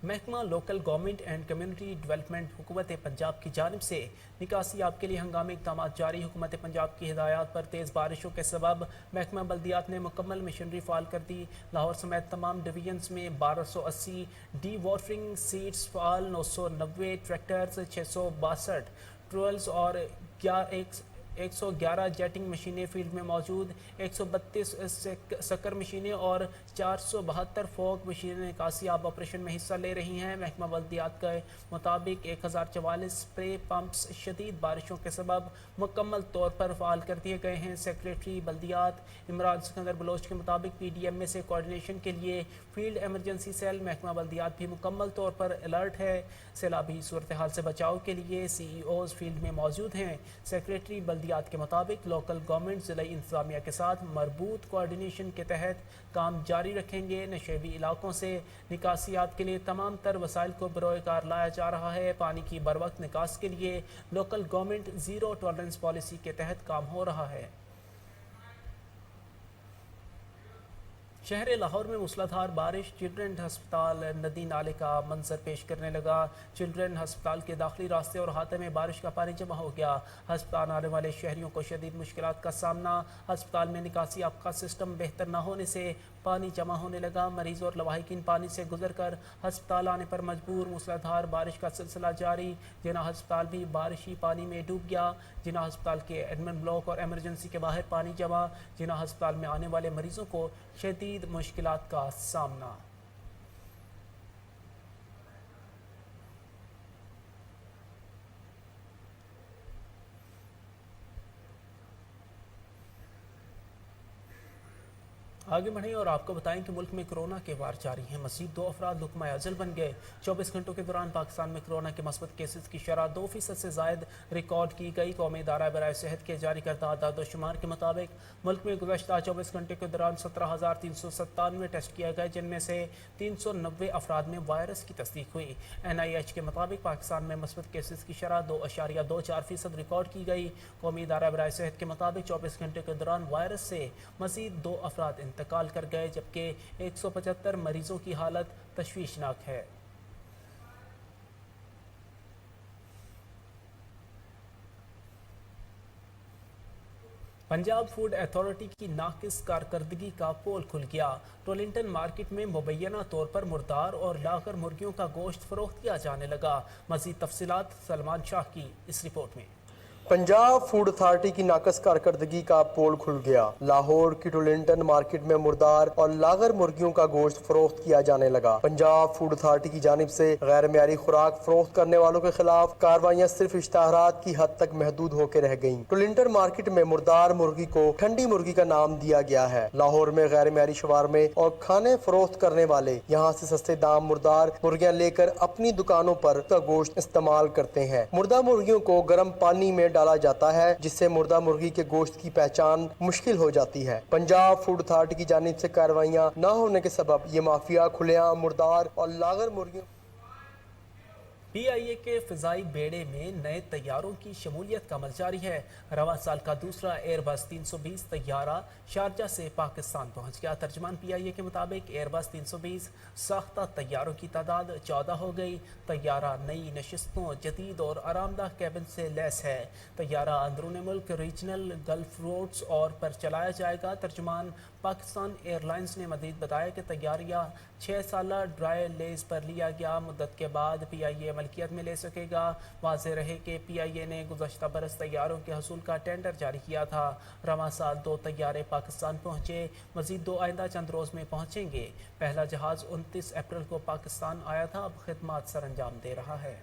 [SPEAKER 1] محکمہ local government and community development حکومت پنجاب کی جانب سے نکاسی آب کے لیے ہنگامی اقدامات جاری۔ حکومت پنجاب کی ہدایات پر تیز بارشوں کے سبب محکمہ بلدیات نے مکمل مشینری فعال کر دی۔ لاہور سمیت تمام ڈویژنز میں 1280 ڈی واٹرنگ سیٹس فعال، 990 ٹریکٹرز، 662 ٹرولز اور 111 جیٹنگ مشینیں فیلڈ میں موجود، 132 سکر مشینیں اور 472 فوگ مشینیں نکاسی آب آپریشن میں حصہ لے رہی ہیں۔ محکمہ بلدیات کے مطابق 1044 اسپرے پمپس شدید بارشوں کے سبب مکمل طور پر فعال کر دیے گئے ہیں۔ سیکریٹری بلدیات عمران سکندر بلوچ کے مطابق PDMA سے کوارڈینیشن کے لیے فیلڈ ایمرجنسی سیل محکمہ بلدیات بھی مکمل طور پر الرٹ ہے۔ سیلابی صورتحال سے بچاؤ کے لیے CEOs فیلڈ میں موجود ہیں۔ سیکریٹری بلدیات کے مطابق لوکل گورنمنٹ ضلعی انتظامیہ کے ساتھ مربوط کوارڈینیشن کے تحت کام جاری رکھیں گے۔ نشیبی علاقوں سے نکاسیات کے لیے تمام تر وسائل کو بروئے کار لایا جا رہا ہے۔ پانی کی بروقت نکاس کے لیے local government zero tolerance policy کے تحت کام ہو رہا ہے۔ شہر لاہور میں موسلادھار بارش چلڈرن ہسپتال ندی نالے کا منظر پیش کرنے لگا۔ چلڈرن ہسپتال کے داخلی راستے اور احاطے میں بارش کا پانی جمع ہو گیا۔ ہسپتال آنے والے شہریوں کو شدید مشکلات کا سامنا۔ ہسپتال میں نکاسی آب کا سسٹم بہتر نہ ہونے سے پانی جمع ہونے لگا۔ مریض اور لواحقین پانی سے گزر کر ہسپتال آنے پر مجبور۔ موسلادھار بارش کا سلسلہ جاری۔ جناح ہسپتال بھی بارشی پانی میں ڈوب گیا۔ جناح ہسپتال کے ایڈمن بلاک اور ایمرجنسی کے باہر پانی جمع۔ جناح ہسپتال میں آنے والے مریضوں کو شدید مشکلات کا سامنا۔ آگے بڑھیں اور آپ کو بتائیں کہ ملک میں کرونا کے وار جاری ہیں۔ مزید 2 افراد لقمہ اجل بن گئے۔ 24 گھنٹوں کے دوران پاکستان میں کرونا کے مثبت کیسز کی شرح 2% سے زائد ریکارڈ کی گئی۔ قومی ادارہ برائے صحت کے جاری کردہ اعداد و شمار کے مطابق ملک میں گزشتہ 24 گھنٹے کے دوران 17,397 ٹیسٹ کیے گئے، جن میں سے 390 افراد میں وائرس کی تصدیق ہوئی۔ NIH کے مطابق پاکستان میں مثبت کیسز کی شرح 2.24% ریکارڈ کی گئی۔ قومی ادارہ برائے صحت کے مطابق 24 گھنٹے کے دوران وائرس سے مزید 2 افراد انتقال کر گئے، جبکہ 175 مریضوں کی حالت تشویشناک ہے۔ پنجاب فوڈ اتھارٹی کی ناقص کارکردگی کا پول کھل گیا۔ ٹولنٹن مارکیٹ میں مبینہ طور پر مردار اور لاغر مرغیوں کا گوشت فروخت کیا جانے لگا۔ مزید تفصیلات سلمان شاہ کی اس رپورٹ میں۔
[SPEAKER 5] پنجاب فوڈ اتھارٹی کی ناقص کارکردگی کا پول کھل گیا۔ لاہور کی ٹولنٹن مارکیٹ میں مردار اور لاغر مرغیوں کا گوشت فروخت کیا جانے لگا۔ پنجاب فوڈ اتھارٹی کی جانب سے غیر معیاری خوراک فروخت کرنے والوں کے خلاف کارروائیاں صرف اشتہارات کی حد تک محدود ہو کے رہ گئیں۔ ٹولنٹن مارکیٹ میں مردار مرغی کو ٹھنڈی مرغی کا نام دیا گیا ہے۔ لاہور میں غیر معیاری شوارمے اور کھانے فروخت کرنے والے یہاں سے سستے دام مردار مرغیاں لے کر اپنی دکانوں پر کا گوشت استعمال کرتے ہیں۔ مردہ مرغیوں کو گرم پانی میں ڈالا جاتا ہے، جس سے مردہ مرغی کے گوشت کی پہچان مشکل ہو جاتی ہے۔ پنجاب فوڈ اتھارٹی کی جانب سے کارروائیاں نہ ہونے کے سبب یہ مافیا کھلے عام مردار اور لاغر مرغیوں
[SPEAKER 1] PIA کے فضائی بیڑے میں نئے طیاروں کی شمولیت کا عمل جاری ہے۔ رواں سال کا دوسرا ایئر بس 320 طیارہ شارجہ سے پاکستان پہنچ گیا۔ ترجمان PIA کے مطابق ایئر بس 320 ساختہ طیاروں کی تعداد 14 ہو گئی۔ طیارہ نئی نشستوں، جدید اور آرام دہ کیبن سے لیس ہے۔ طیارہ اندرون ملک ریجنل گلف روٹس اور پر چلایا جائے گا۔ ترجمان पाकिस्तान एयरलाइंस ने मजीद बताया कि तैयारियां 6 साला ड्राई लीज पर लिया गया मुद्दत के बाद PIA मलकियत में ले सकेगा। वाज़ेह रहे कि PIA ने गुज़श्ता बरस तैयारों के हसूल का टेंडर जारी किया था। रवां साल 2 तैयारे पाकिस्तान पहुंचे, मजीद 2 आइंदा चंद रोज़ में पहुंचेंगे। पहला जहाज़ 29 अप्रैल को पाकिस्तान आया था, अब खिदमत सर अंजाम दे रहा है।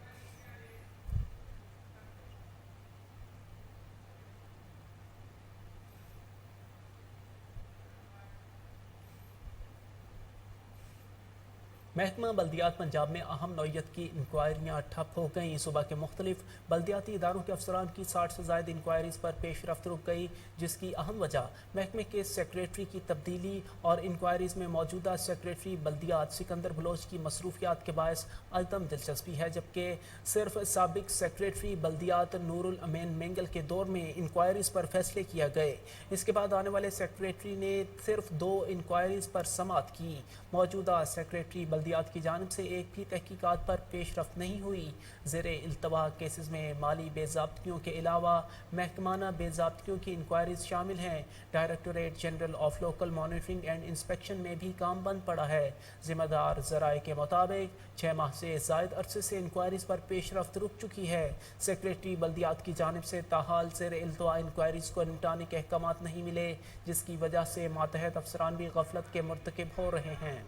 [SPEAKER 1] महकमा बल्दियात पंजाब में अहम नौयत की इंक्वायरियाँ ठप हो गईं। सूबा के मुख्तलिफ बल्दियाती इदारों के अफसरान की 60 से ज़ायद इंक्वायरीज़ पर पेशरफ्त रुक गई, जिसकी अहम वजह महकमे के सेक्रेटरी की तब्दीली और इंक्वायरीज़ में मौजूदा सेक्रेटरी बल्दियात सिकंदर बलोच की मसरूफियात के बायस अदम दिलचस्पी है, जबकि सिर्फ साबिक सेक्रेटरी बल्दियात नूरुल अमीन मेंगल के दौर में इंक्वायरीज़ पर फैसले किए गए। इसके बाद आने वाले सेक्रेटरी ने सिर्फ 2 इंक्वायरीज़ पर समाअत की। मौजूदा सेक्रेटरी बल्दियात की जानिब से एक भी तहकीकात पर पेशरफ्त नहीं हुई। ज़ेरे इल्तवा केसेस में माली बेज़ाब्तियों के अलावा महकमाना बेज़ाब्तियों की इंक्वायरीज शामिल हैं। Directorate general of local monitoring and inspection में भी काम बंद पड़ा है। ज़िम्मेदार ज़राए के मुताबिक 6 माह से ज़ायद अरसे से इंक्वायरीज पर पेशरफ्त रुक चुकी है। सेक्रेटरी बल्दियात की जानिब से ताहाल ज़ेरे इल्तवा इंक्वायरीज को निपटाने के अहकामात नहीं मिले, जिसकी वजह से मातहत अफसरान भी गफलत के मुर्तकिब हो रहे हैं।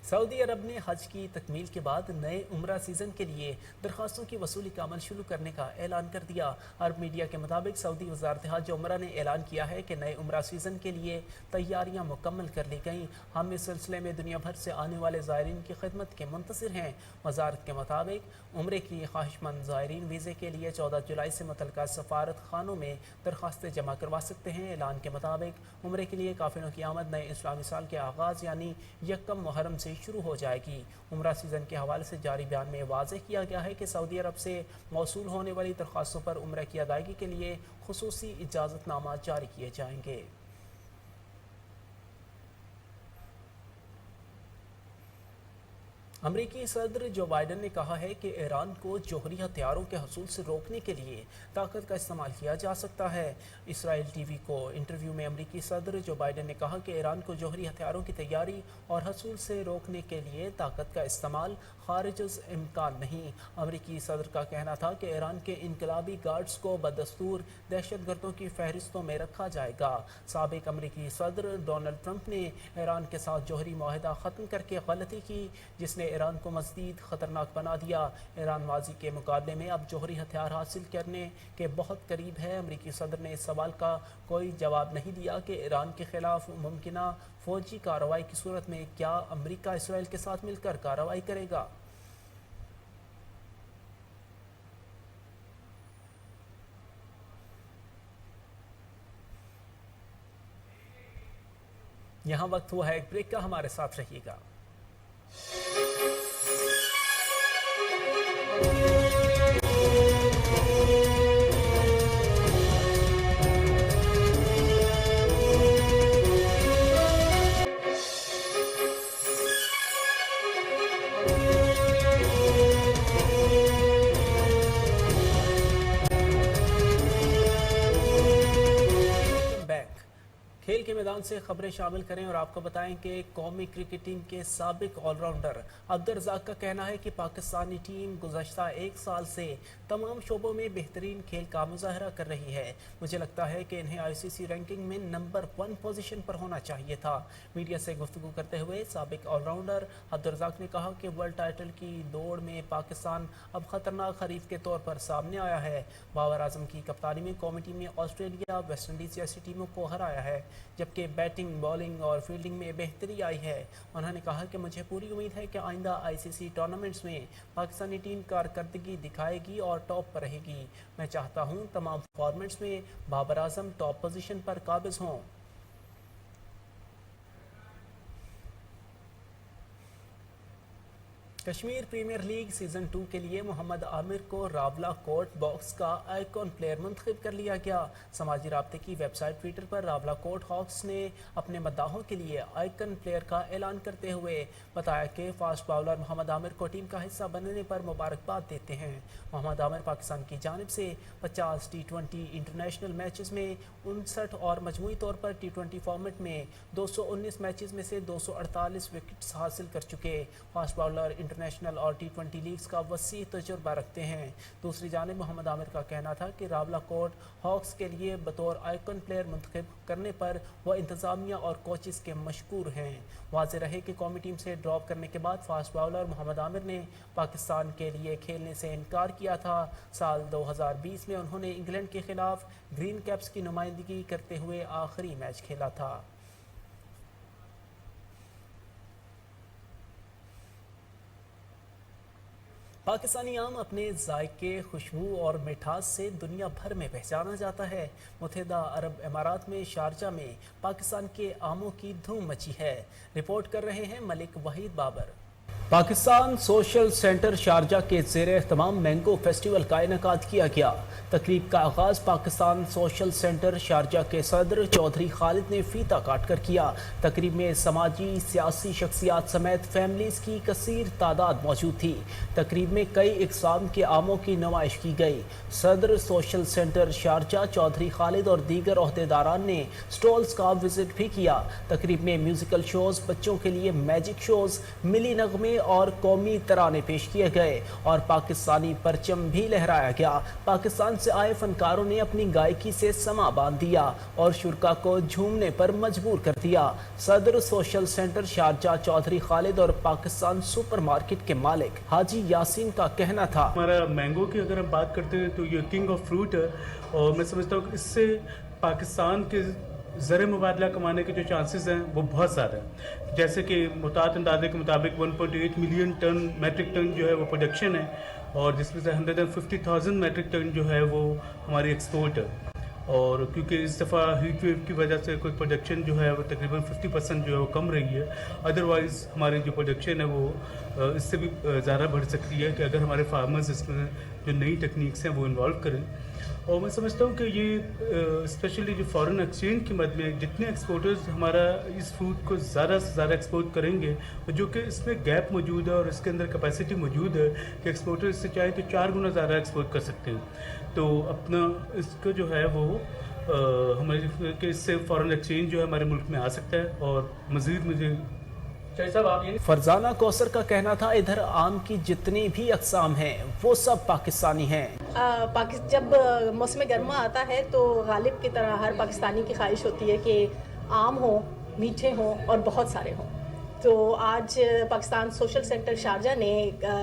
[SPEAKER 1] सऊदी अरब ने हज की तकमील के बाद नए उम्रा सीज़न के लिए दरख्वास्तों की वसूली का अमल शुरू करने का ऐलान कर दिया। अरब मीडिया के मुताबिक सऊदी वज़ारत हज उम्रा ने ऐलान किया है कि नए उम्रा सीज़न के लिए तैयारियां मुकम्मल कर ली गईं। हम इस सिलसिले में दुनिया भर से आने वाले ज़ायरीन की खिदमत के मुंतज़िर हैं। वज़ारत के मुताबिक उम्रे की ख्वाहिशमंद ज़ायरीन वीज़े के लिए 14 जुलाई से मुतल्लिका सफारत खानों में दरख्वास्तें जमा करवा सकते हैं। ऐलान के मुताबिक उम्रे के लिए काफिलों की आमद नए इस्लामी साल के आगाज़ यानी 1 मुहर्रम से शुरू हो जाएगी। उम्रा सीज़न के हवाले से जारी बयान में वाज़ेह किया गया है कि सऊदी अरब से मौसूल होने वाली दरख्वास्तों पर उम्रा की अदायगी के लिए खुसूसी इजाज़तनामा जारी किए जाएंगे। अमरीकी सदर जो बाइडन ने कहा है कि ईरान को जौहरी हथियारों के हसूल से रोकने के लिए ताकत का इस्तेमाल किया जा सकता है। इसराइल टीवी को इंटरव्यू में अमरीकी सदर जो बाइडन ने कहा कि ईरान को जौहरी हथियारों की तैयारी और हसूल से रोकने के लिए ताकत का इस्तेमाल खारिज इम्कान नहीं। अमरीकी सदर का कहना था कि ईरान के इनकलाबी गार्ड्स को बदस्तूर दहशतगर्दों की फहरिस्तों में रखा जाएगा। साबिक अमरीकी सदर डोनाल्ड ट्रंप ने ईरान के साथ जौहरी मुआहदा ख़त्म करके गलती की, जिसने ईरान को मज़ीद ख़तरनाक बना दिया। ईरान माजी के मुकाबले में अब जौहरी हथियार हासिल करने के बहुत करीब है। अमरीकी सदर ने इस सवाल का कोई जवाब नहीं दिया कि ईरान के खिलाफ मुमकिना फ़ौजी कार्रवाई की सूरत में क्या अमरीका इसराइल के साथ मिलकर कार्रवाई करेगा। यहाँ वक्त हुआ है एक ब्रेक का, हमारे साथ रहिएगा। खेल के मैदान से खबरें शामिल करें और आपको बताएं कि कौमी क्रिकेटिंग के साबिक ऑलराउंडर अब्दुल रज़ाक का कहना है कि पाकिस्तानी टीम गुज़श्ता 1 साल से तमाम शोबों में बेहतरीन खेल का मुज़ाहरा कर रही है। मुझे लगता है कि इन्हें ICC रैंकिंग में नंबर 1 पोजीशन पर होना चाहिए था। मीडिया से गुफ्तगू करते हुए साबिक ऑलराउंडर अब्दुल रज़ाक ने कहा कि वर्ल्ड टाइटल की दौड़ में पाकिस्तान अब खतरनाक हरीफ के तौर पर सामने आया है। बाबर आजम की कप्तानी में कौमी टीम ने ऑस्ट्रेलिया, वेस्ट इंडीज़ जैसी टीमों को हराया है, जबकि बैटिंग, बॉलिंग और फील्डिंग में बेहतरी आई है। उन्होंने कहा कि मुझे पूरी उम्मीद है कि आइंदा ICC टूर्नामेंट्स में पाकिस्तानी टीम कारकर्दगी दिखाएगी और टॉप पर रहेगी। मैं चाहता हूं तमाम फॉर्मेट्स में बाबर आजम टॉप पोजीशन पर काबिज हों। कश्मीर प्रीमियर लीग सीजन 2 के लिए मोहम्मद आमिर को रावला कोर्ट बॉक्स का आइकॉन प्लेयर मुंतखब कर लिया गया। समाजी राब्ते की वेबसाइट ट्विटर पर रावला कोर्ट हॉक्स ने अपने मद्दाहों के लिए आइकन प्लेयर का ऐलान करते हुए बताया कि फास्ट बाउलर मोहम्मद आमिर को टीम का हिस्सा बनने पर मुबारकबाद देते हैं। मोहम्मद आमिर पाकिस्तान की जानिब से 50 T20 इंटरनेशनल मैचेस में 59 और मजमूई तौर पर T20 फॉर्मेट में 219 मैचेस में से 248 विकेट्स हासिल कर चुके फास्ट बाउलर इंटरनेशनल और T20 लीग्स का वसी तजुर्बा रखते हैं। दूसरी जानिब मोहम्मद आमिर का कहना था कि रावला कोर्ट हॉक्स के लिए बतौर आइकन प्लेयर मुंतखब करने पर वह इंतजामिया और कोचेस के मशकूर हैं। वाज़े रहे कि कौमी टीम से ड्रॉप करने के बाद फास्ट बाउलर मोहम्मद आमिर ने पाकिस्तान के लिए खेलने से इनकार किया था। साल 2020 में उन्होंने इंग्लैंड के खिलाफ ग्रीन कैप्स की नुमाइंदगी करते हुए आखिरी मैच खेला था। पाकिस्तानी आम अपने जायके, खुशबू और मिठास से दुनिया भर में पहचाना जाता है। मुत्तहिदा अरब इमारात में शारजा में पाकिस्तान के आमों की धूम मची है। रिपोर्ट कर रहे हैं Malik Waheed Babar. Pakistan social centre Sharjah के ज़ेरे तमाम मैंगो फेस्टिवल का इनेकाद किया गया। तकरीब का आगाज़ पाकिस्तान सोशल सेंटर शारजा के सदर चौधरी खालिद ने फीता काट कर किया। तकरीब में समाजी सियासी शख्सियात समेत फैमिलीज़ की कसीर तादाद मौजूद थी। तकरीब में कई इक़साम के आमों की नुमाइश की गई। सदर social centre Sharjah Chaudhry Khalid और दीगर ओहदेदारान ने स्टॉल्स का विजिट भी किया। तकरीब में म्यूज़िकल शोज़, बच्चों के लिए मैजिक शोज़, मिली नगमे और कौमी तराने पेश किए गए और पाकिस्तानी परचम भी लहराया गया। पाकिस्तान से आए फनकारों ने अपनी गायकी से समा बांध दिया और शुरका को झूमने पर मजबूर कर दिया। सदर social centre Sharjah Chaudhry Khalid और पाकिस्तान सुपरमार्केट के मालिक हाजी यासीन का कहना था,
[SPEAKER 6] हमारा मैंगो की अगर हम बात करते हैं तो ये किंग ऑफ फ्रूट है और मैं समझता हूँ कि इससे पाकिस्तान के ज़र मुबादला कमाने के जो चांसेस हैं वो बहुत ज़्यादा है। जैसे कि मुताद अंदाजे के मुताबिक 1.8 मिलियन टन मैट्रिक टन जो है वो प्रोडक्शन है और जिसमें से 150,000 मैट्रिक टन जो है वो हमारी एक्सपोर्ट है। और क्योंकि इस दफ़ा हीट वेव की वजह से कोई प्रोडक्शन जो है वो तकरीबन 50% जो है वो कम रही है। अदरवाइज़ हमारी जो प्रोडक्शन है वो इससे भी ज़्यादा बढ़ सकती है कि अगर हमारे फार्मर्स इसमें जो नई टेक्निक्स हैं वो इन्वॉल्व करें। और मैं समझता हूँ कि ये स्पेशली जो फॉरेन एक्सचेंज की मद में जितने एक्सपोर्टर्स हमारा इस फ्रूट को ज़्यादा से ज़्यादा एक्सपोर्ट करेंगे, जो कि इसमें गैप मौजूद है और इसके अंदर कैपेसिटी मौजूद है कि एक्सपोर्टर इससे चाहे तो 4 गुना ज़्यादा एक्सपोर्ट कर सकते हैं। तो अपना इसको जो है वो हमारे कि इससे फॉरेन एक्सचेंज जो है हमारे मुल्क में आ सकता है और मज़ीद मुझे
[SPEAKER 1] फरजाना कौसर का कहना था, इधर आम की जितनी भी अक़साम हैं वो सब पाकिस्तानी हैं।
[SPEAKER 7] जब मौसम गर्मा आता है तो गालिब की तरह हर पाकिस्तानी की ख्वाहिश होती है कि आम हो, मीठे हों और बहुत सारे हों। तो आज पाकिस्तान सोशल सेंटर शारजा ने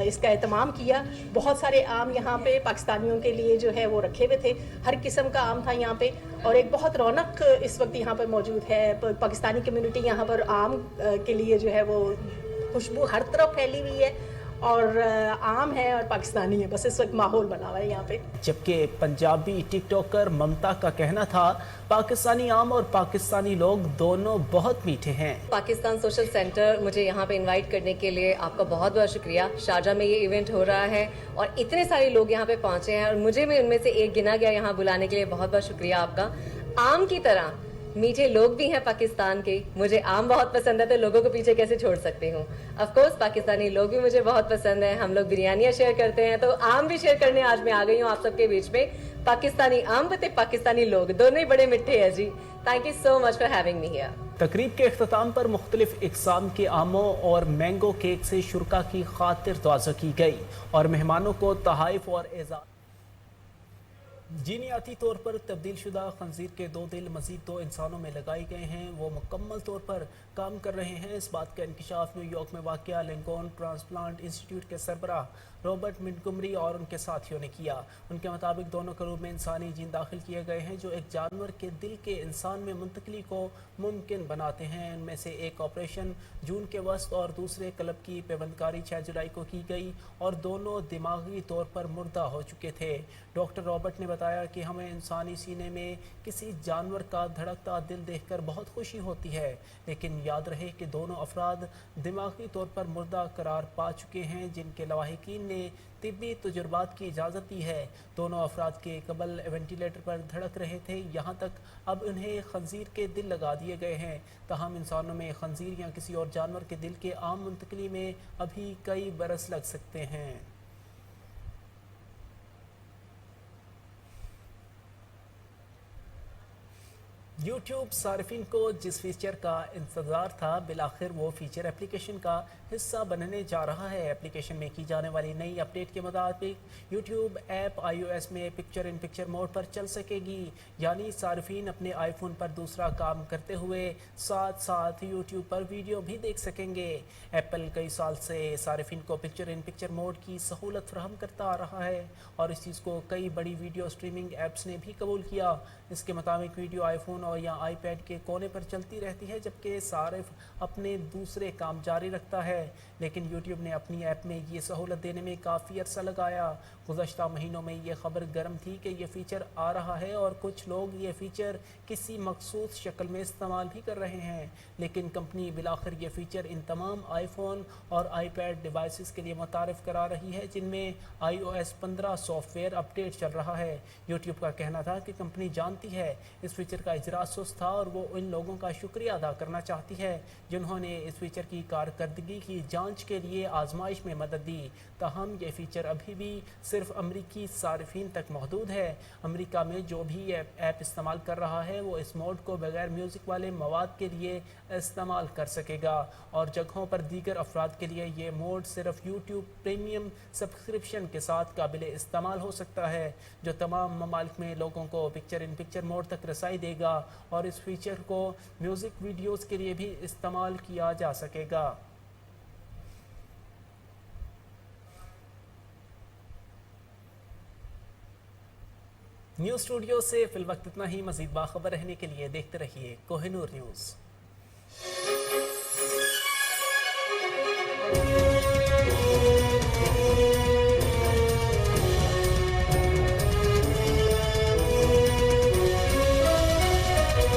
[SPEAKER 7] इसका एहतमाम किया। बहुत सारे आम यहाँ पे पाकिस्तानियों के लिए जो है वो रखे हुए थे। हर किस्म का आम था यहाँ पे और एक बहुत रौनक इस वक्त यहाँ पे मौजूद है। पाकिस्तानी कम्युनिटी यहाँ पर आम के लिए जो है वो खुशबू हर तरफ फैली हुई है और आम है और पाकिस्तानी है, बस इस वक्त माहौल बना हुआ है यहाँ पे।
[SPEAKER 1] जबकि पंजाबी टिकटॉकर ममता का कहना था, पाकिस्तानी आम और पाकिस्तानी लोग दोनों बहुत मीठे हैं।
[SPEAKER 8] पाकिस्तान सोशल सेंटर मुझे यहाँ पे इनवाइट करने के लिए आपका बहुत बहुत शुक्रिया। शारजा में ये इवेंट हो रहा है और इतने सारे लोग यहाँ पे पहुँचे हैं और मुझे में उनमें से एक गिना गया यहाँ बुलाने के लिए बहुत बहुत शुक्रिया आपका। आम की तरह मीठे लोग भी हैं पाकिस्तान के। मुझे आम बहुत पसंद है तो लोगों को पीछे कैसे छोड़ सकती हूँ। ऑफ कोर्स पाकिस्तानी लोग भी मुझे बहुत पसंद हैं। हम लोग बिरयानियाँ शेयर करते हैं तो आम भी शेयर करने आज मैं आ गई हूँ आप सबके बीच में। पाकिस्तानी आम बते पाकिस्तानी लोग दोनों ही बड़े मिठे हैं जी। Thank you so much for having me here.
[SPEAKER 1] तकरीब के इख्तिताम पर मुख्तलिफ इक़साम के आमों और मैंगो केक से शुरका की खातिर दुआ की गई और मेहमानों को तहाइफ और एज़ाज़। जीनियाती तौर पर तब्दील शुदा खंजीर के 2 दिल मजीद 2 इंसानों में लगाए गए हैं। वो मुकम्मल तौर पर काम कर रहे हैं। इस बात का इंकशाफ न्यूयॉर्क में वाक़िया लिंकन ट्रांसप्लांट इंस्टीट्यूट के सरबराह रॉबर्ट मिंटगोमरी और उनके साथियों ने किया। उनके मुताबिक दोनों कलूब में इंसानी जीन दाखिल किए गए हैं जो एक जानवर के दिल के इंसान में मुंतकली को मुमकिन बनाते हैं। इनमें से एक ऑपरेशन जून के वस्त और दूसरे कलब की पेबंदकारी 6 जुलाई को की गई और दोनों दिमागी तौर पर मुर्दा हो चुके थे। डॉक्टर रॉबर्ट ने بتایا کہ ہمیں انسانی سینے میں کسی جانور کا دھڑکتا دل دیکھ کر بہت خوشی ہوتی ہے، لیکن یاد رہے کہ دونوں افراد دماغی طور پر مردہ قرار پا چکے ہیں، جن کے لواحقین نے طبی تجربات کی اجازت دی ہے۔ دونوں افراد کے قبل وینٹیلیٹر پر دھڑک رہے تھے، یہاں تک اب انہیں خنزیر کے دل لگا دیے گئے ہیں۔ تاہم انسانوں میں خنزیر یا کسی اور جانور کے دل کے عام منتقلی میں ابھی کئی برس لگ سکتے ہیں۔ یوٹیوب صارفین کو جس فیچر کا انتظار تھا، بالآخر وہ فیچر اپلیکیشن کا حصہ بننے جا رہا ہے۔ اپلیکیشن میں کی جانے والی نئی اپڈیٹ کے مطابق یوٹیوب ایپ iOS میں پکچر ان پکچر موڈ پر چل سکے گی، یعنی صارفین اپنے آئی فون پر دوسرا کام کرتے ہوئے ساتھ ساتھ یوٹیوب پر ویڈیو بھی دیکھ سکیں گے۔ ایپل کئی سال سے صارفین کو پکچر ان پکچر موڈ کی سہولت فراہم کرتا آ رہا ہے اور اس چیز کو کئی بڑی ویڈیو اسٹریمنگ ایپس نے بھی قبول کیا۔ اس کے مطابق ویڈیو آئی فون اور یا آئی پیڈ کے کونے پر چلتی رہتی ہے، جبکہ صارف اپنے دوسرے کام جاری رکھتا ہے، لیکن یوٹیوب نے اپنی ایپ میں یہ سہولت دینے میں کافی عرصہ لگایا۔ گزشتہ مہینوں میں یہ خبر گرم تھی کہ یہ فیچر آ رہا ہے اور کچھ لوگ یہ فیچر کسی مخصوص شکل میں استعمال بھی کر رہے ہیں، لیکن کمپنی بالآخر یہ فیچر ان تمام آئی فون اور آئی پیڈ ڈیوائسز کے لیے متعارف کرا رہی ہے جن میں iOS 15 سافٹ ویئر اپڈیٹ چل رہا ہے۔ یوٹیوب کا کہنا تھا کہ کمپنی جانتی ہے اس فیچر کا اجرا سست تھا اور وہ ان لوگوں کا شکریہ ادا کرنا چاہتی ہے جنہوں نے اس فیچر کی کارکردگی کی جانچ کے لیے آزمائش میں مدد دی۔ تاہم یہ فیچر ابھی بھی صرف امریکی صارفین تک محدود ہے۔ امریکہ میں جو بھی ایپ استعمال کر رہا ہے وہ اس موڈ کو بغیر میوزک والے مواد کے لیے استعمال کر سکے گا، اور جگہوں پر دیگر افراد کے لیے یہ موڈ صرف یوٹیوب پریمیم سبسکرپشن کے ساتھ قابل استعمال ہو سکتا ہے، جو تمام ممالک میں لوگوں کو پکچر ان پکچر موڈ تک رسائی دے گا اور اس فیچر کو میوزک ویڈیوز کے لیے بھی استعمال کیا جا سکے گا۔ نیوز اسٹوڈیو سے فی الوقت اتنا ہی۔ مزید باخبر رہنے کے لیے دیکھتے رہیے کوہ نور نیوز۔